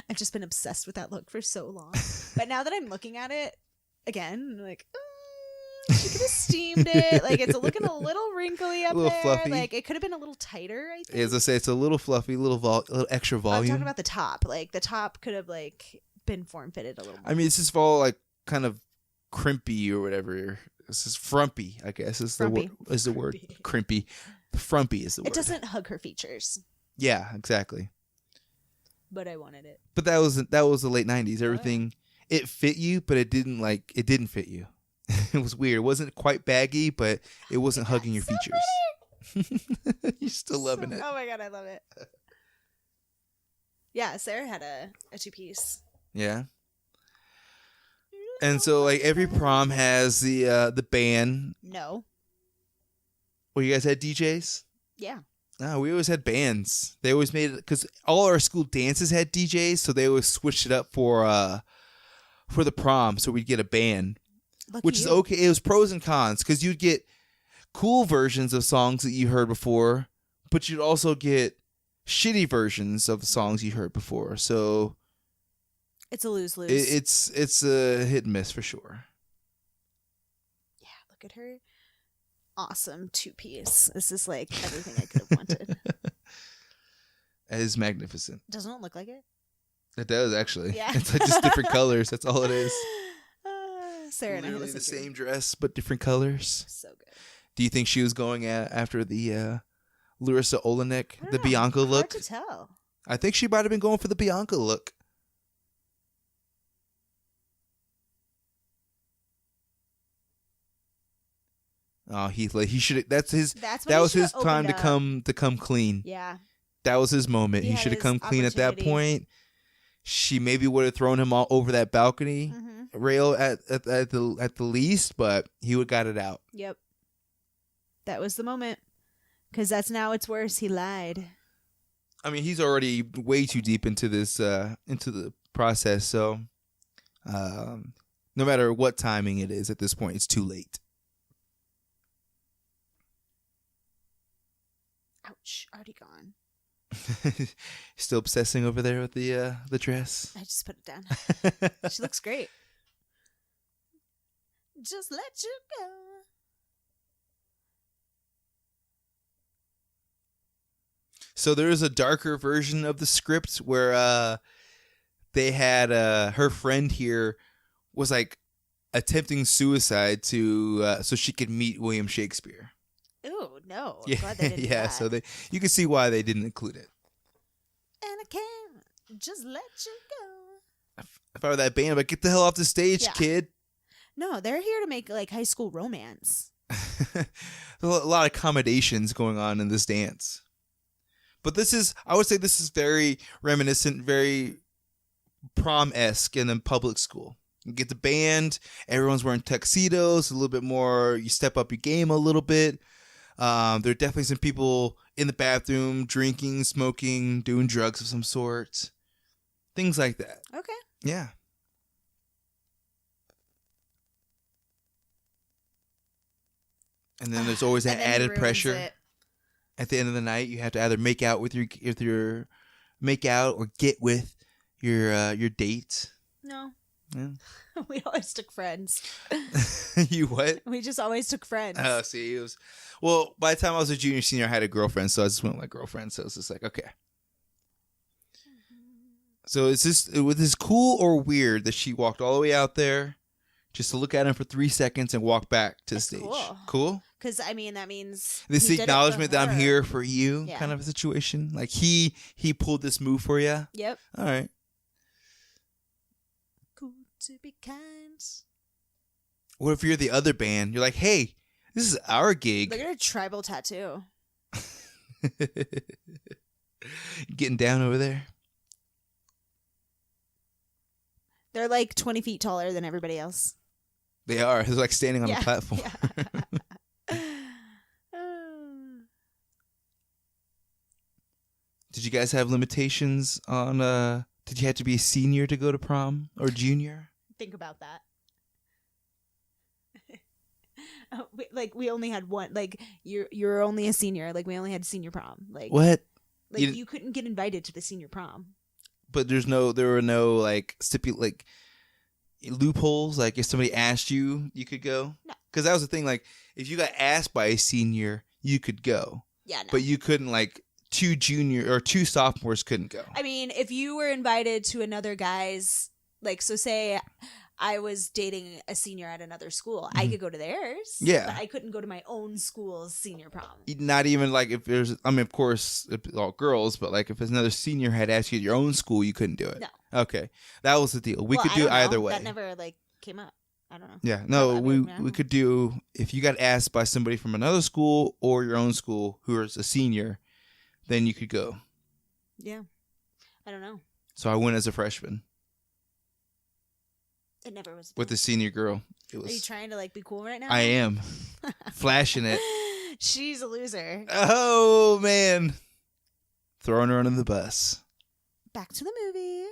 I've just been obsessed with that look for so long. But now that I'm looking at it again, I'm like, she could have steamed it. Like, it's looking a little wrinkly up A little there. fluffy. Like, it could have been a little tighter, I think. As I say, it's a little fluffy, a little extra I'm volume. talking about the top. Like, the top could have, like, been form-fitted a little more. I mean, this is all like kind of crimpy or whatever. This is frumpy, I guess is the word. Frumpy. Is the word crimpy? Frumpy is the word. It doesn't hug her features, Yeah, exactly. but I wanted it. But that was the late '90s. Everything it fit you, but it didn't fit you. It was weird. It wasn't quite baggy, but it wasn't hugging your features. You're still loving it. Oh my god, I love it. Yeah, Sarah had a 2-piece. Yeah. And so like every prom has the band. No. Well, you guys had DJs? Yeah. No, we always had bands. They always made it because all our school dances had DJs, so they always switched it up for the prom, so we'd get a band, which is okay. It was pros and cons because you'd get cool versions of songs that you heard before, but you'd also get shitty versions of the songs you heard before. So it's a lose-lose. It's a hit and miss for sure. Yeah, look at her. Awesome 2-piece. This is like everything I could have wanted. It is magnificent. Doesn't it look like it? It does, actually. Yeah. It's like just different colors. That's all it is. Sarah and I had Literally a the syndrome. same dress, but different colors. So good. Do you think she was going after the Larissa Olenek, I don't the know. Bianca look? Hard to tell. I think she might have been going for the Bianca look. Oh, he should. That was his time to come clean. Yeah. That was his moment. He He had should have his come clean at that opportunity. point. She maybe would have thrown him all over that balcony rail at the least, but he would got it out. Yep. That was the moment. Because that's now it's worse. He lied. I mean, he's already way too deep into this into the process, so no matter what timing it is at this point, it's too late. Ouch. Already gone. Still obsessing over there with the dress. I just put it down. She looks great. Just let you go. So there is a darker version of the script where they had her friend here was like attempting suicide to so she could meet William Shakespeare. Ooh, no. I'm Yeah, glad they didn't do yeah. that. So you can see why they didn't include it. And I can't just let you go. If I were that band, I'd be like, get the hell off the stage, Yeah. kid. No, they're here to make like high school romance. There's a lot of accommodations going on in this dance. But I would say this is very reminiscent, very prom-esque in the public school. You get the band, everyone's wearing tuxedos, a little bit more, you step up your game a little bit. There are definitely some people in the bathroom drinking, smoking, doing drugs of some sort. Things like that. Okay. Yeah. And then there's always that And then he added ruins pressure. it. At the end of the night, you have to either make out with your make out or get with your date. No. Yeah. We always took friends. You what? We just always took friends. Oh, see, it was. Well, by the time I was a junior, senior, I had a girlfriend, so I just went with my girlfriend. So it's just like, okay. So was this cool or weird that she walked all the way out there just to look at him for 3 seconds and walk back to the It's stage? cool. Cool? Because, I mean, that means... This he did it for acknowledgement that I'm her. here for you, Yeah. kind of a situation. Like he pulled this move for you. Yep. All right. Cool to be kind. What if you're the other band? You're like, hey, this is our gig. Look at her tribal tattoo. Getting down over there. They're like 20 feet taller than everybody else. They are. It's like standing on Yeah, a platform. yeah. Did you guys have limitations on did you have to be a senior to go to prom or junior? Think about that. Like we only had one. Like you're only a senior. Like we only had senior prom. Like What? Like you couldn't get invited to the senior prom. But there were no like loopholes. Like if somebody asked you, you could go. No. Because that was the thing. Like if you got asked by a senior, you could go. Yeah, no. But you couldn't, like, two sophomores couldn't go. I mean, if you were invited to another guy's, like, so say I was dating a senior at another school, I could go to theirs. Yeah. But I couldn't go to my own school's senior prom. Not even, like, if there's, I mean, of course, it's all girls, but, like, if another senior had asked you at your own school, you couldn't do it. No. Okay. That was the deal. We could I do don't know. either way. That never, like, came up. I don't know. Yeah. No, we know. could do, if you got asked by somebody from another school or your own school who is a senior, then you could go. Yeah. I don't know. So I went as a freshman. It never was. With the senior girl. Are you trying to, like, be cool right now? I am. Flashing it. She's a loser. Oh, man. Throwing her under the bus. Back to the movie.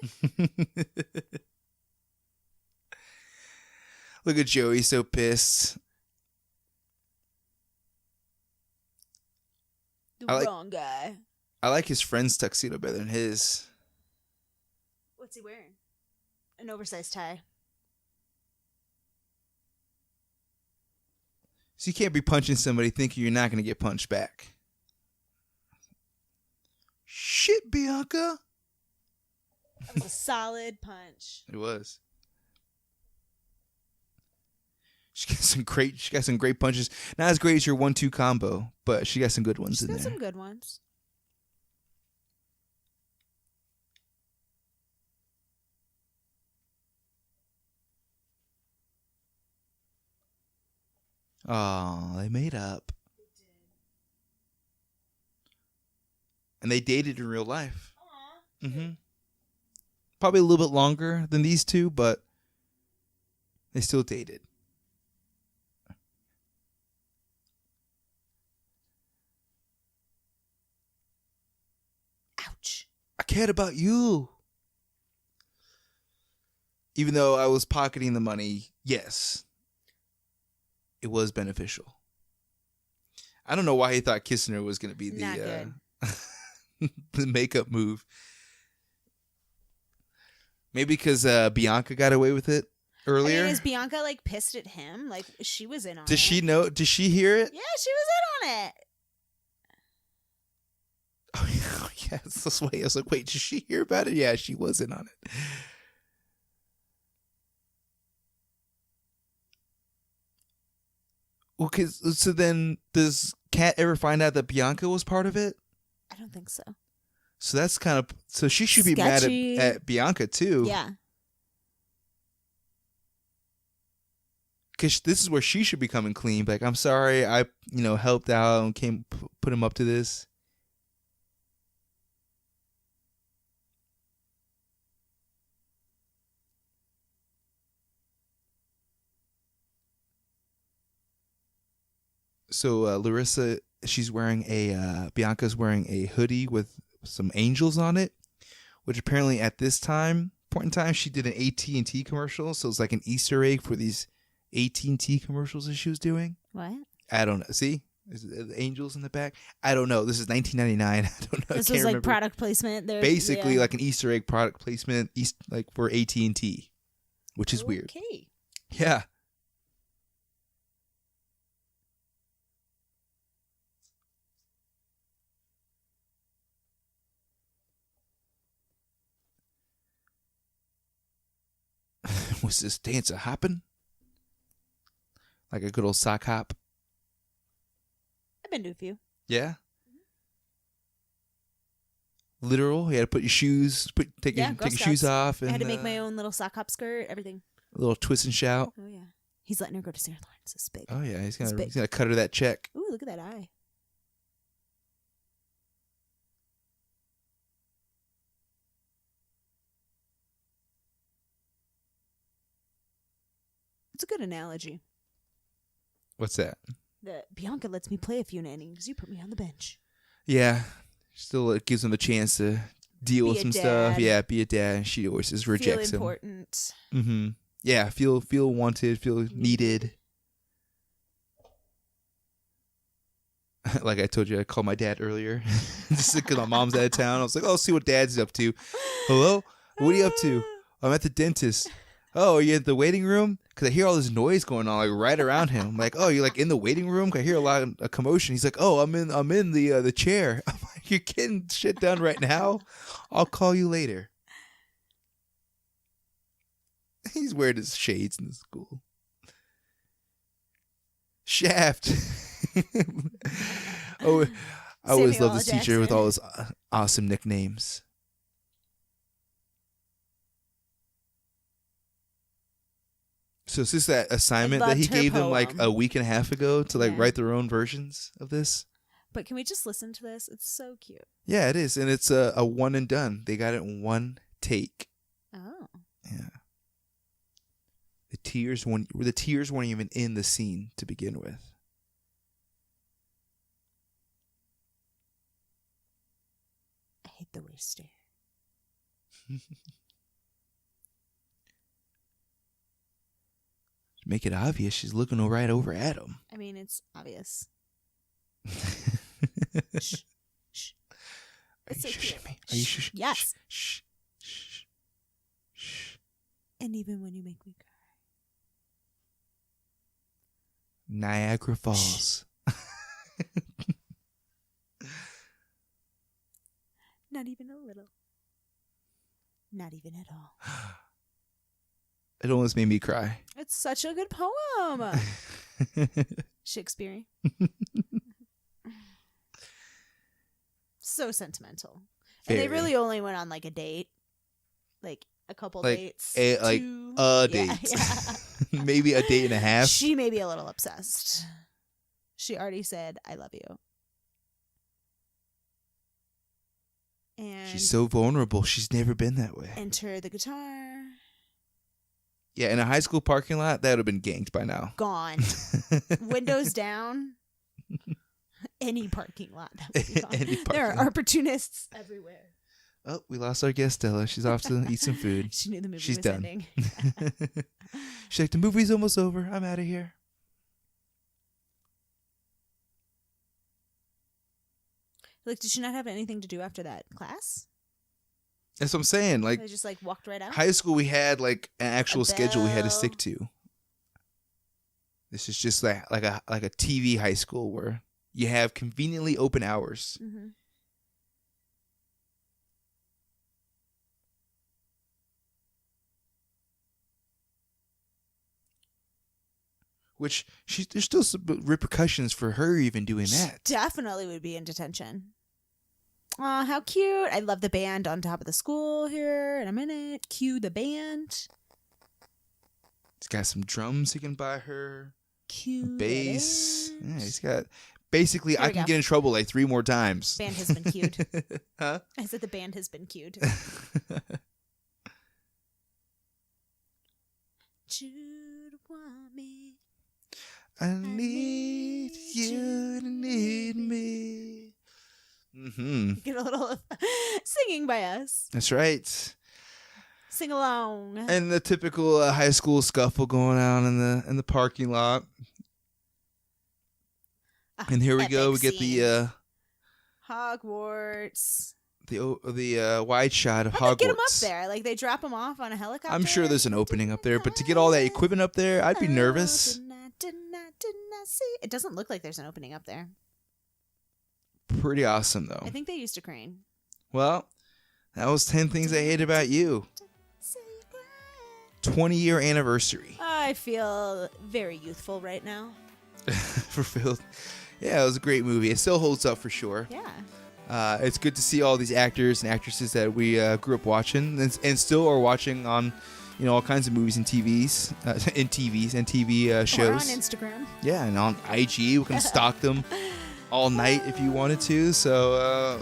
Look at Joey, so pissed. Wrong guy. I like his friend's tuxedo better than his. What's he wearing? An oversized tie. So you can't be punching somebody thinking you're not going to get punched back. Shit, Bianca. That was a solid punch. It was. She got some great punches. Not as great as your 1-2 combo, but she got some good ones in there. She's got some good ones. Oh, they made up. And they dated in real life. Mm-hmm. Probably a little bit longer than these two, but they still dated. Ouch. I cared about you. Even though I was pocketing the money, yes, it was beneficial. I don't know why he thought kissing her was going to be the the makeup move. Maybe because Bianca got away with it earlier. I mean, is Bianca like pissed at him? Like she was in on it. Does she know? Did she hear it? Yeah, she was in on it. Oh yeah, that's why I was like, wait, did she hear about it? Yeah, she was in on it. Well, so then does Kat ever find out that Bianca was part of it? I don't think so. So that's kind of, so she should be Sketchy. mad at Bianca too. Yeah. Because this is where she should be coming clean. Like, I'm sorry, I helped out and put him up to this. So Larissa, Bianca's wearing a hoodie with some angels on it, which apparently at this point in time, she did an AT&T commercial. So it's like an Easter egg for these AT&T commercials that she was doing. What? I don't know. See? Is it the angels in the back? I don't know. This is 1999. I don't know. This I can't was like remember. product placement. Basically, like an Easter egg product placement, like for AT&T, which is weird. Okay. Yeah. Was this dancer hopping? Like a good old sock hop? I've been to a few. Yeah. Literal. You had to put your shoes, take your shoes off, and I had to make my own little sock hop skirt. Everything. A little twist and shout. Oh yeah. He's letting her go to Sarah Lawrence. It's big. Oh yeah, he's gonna cut her that check. Ooh, look at that eye. It's a good analogy. What's that? That Bianca lets me play a few innings. You put me on the bench. Yeah. Still, it gives him a chance to deal with some stuff. Yeah, be a dad. She always just rejects feel him. Important. Mm-hmm. Yeah, feel wanted, feel needed. like I told you, I called my dad earlier just because my mom's out of town. I was like, oh, see what dad's up to. Hello? What are you up to? I'm at the dentist. Oh, are you at the waiting room? Because I hear all this noise going on, like right around him. I'm like, oh, you're like in the waiting room? 'Cause I hear a lot of commotion. He's like, oh, I'm in the chair. I'm like, you're getting shit done right now? I'll call you later. He's wearing his shades in the school. Shaft. Oh, I always Samuel love this L. teacher with Jackson. all his awesome nicknames. So is this that assignment that he loved her gave them like poem. a week and a half ago to like Yeah. write their own versions of this? But can we just listen to this? It's so cute. Yeah, it is. And it's a one and done. They got it in one take. Oh. Yeah. The tears weren't even in the scene to begin with. I hate the way you stare. To make it obvious, she's looking right over at him. I mean, it's obvious. Are Shh. Shh. you It's so shushing cute. me? Are you Shh. shushing? Yes. Shh. Shh. Shh. And even when you make me cry. Niagara Falls. Not even a little. Not even at all. It almost made me cry. It's such a good poem. Shakespeare. So sentimental. And they Very. really only went on like a date. Like a couple Like, dates. like two. a Yeah, date. yeah. Maybe a date and a half. She may be a little obsessed. She already said, I love you. And She's so vulnerable. She's never been that way. enter the guitar. Yeah, in a high school parking lot, that would have been ganked by now. Gone. Windows down. Any parking lot. That would be gone. Any There are parking lot. opportunists everywhere. Oh, we lost our guest, Stella. She's off to eat some food. She knew the movie She's was done. ending. She's like, the movie's almost over. I'm out of here. Like, did she not have anything to do after that class? That's what I'm saying. Like, They just like walked right out. high school, we had like an actual schedule we had to bell. stick to. This is just like a TV high school where you have conveniently open hours. Mm-hmm. Which there's still some repercussions for her even doing that. Definitely would be in detention. Aw, how cute. I love the band on top of the school here in a minute. Cue the band. He's got some drums he can buy her, Cue the bass. band. Yeah, he's got. Basically, Here I we can go. get in trouble like 3 more times. Band has been cued. Huh? I said the band has been cued. Jude want me. I need you to need me. Mm-hmm. Get a little singing by us. That's right. Sing along. And the typical high school scuffle going on in the parking lot. And here we go. We Epic get scene. Hogwarts. the wide shot of How'd Hogwarts. they get him up there? Like they drop him off on a helicopter? I'm sure there's an opening up there, but to get all that equipment up there, I'd be nervous. Did not see. It doesn't look like there's an opening up there. Pretty awesome though. I think they used a crane. Well, that was 10 things I hate about you. 20-year anniversary I feel very youthful right now. for Phil. Yeah, it was a great movie. It still holds up for sure. Yeah. It's good to see all these actors and actresses that we grew up watching and still are watching on, all kinds of movies and TVs, and TV Or on shows. Instagram. Yeah, and on IG, we can stalk them all night if you wanted to. So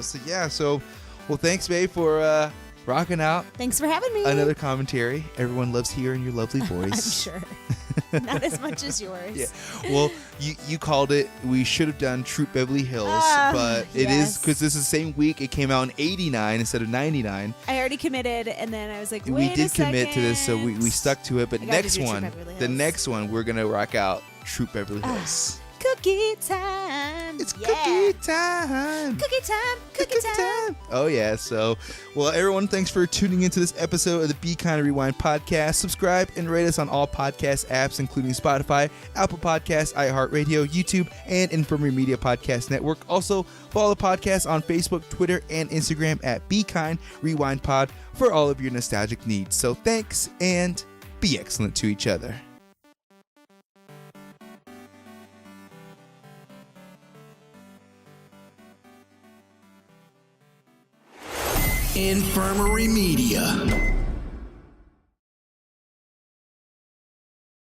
well, thanks, babe, for rocking out Thanks for having me. another commentary. Everyone loves hearing your lovely I'm voice. sure. Not as much as yours. Yeah. Well, you called it. We should have done Troop Beverly Hills, but it is yes. because this is the same week. It came out in '89 instead of '99. I already committed, and then I was like, We wait did a second. commit to this, so we stuck to it. But I gotta next do Troop one, Beverly the Hills. next one, we're gonna rock out Troop Beverly Hills. Cookie time. It's Yeah. cookie time. Cookie time. Cookie time. Oh, yeah. So, well, everyone, thanks for tuning into this episode of the Be Kind and Rewind podcast. Subscribe and rate us on all podcast apps, including Spotify, Apple Podcasts, iHeart Radio, YouTube, and Infirmary Media Podcast Network. Also, follow the podcast on Facebook, Twitter, and Instagram at Be Kind Rewind Pod for all of your nostalgic needs. So, thanks and be excellent to each other. Infirmary Media.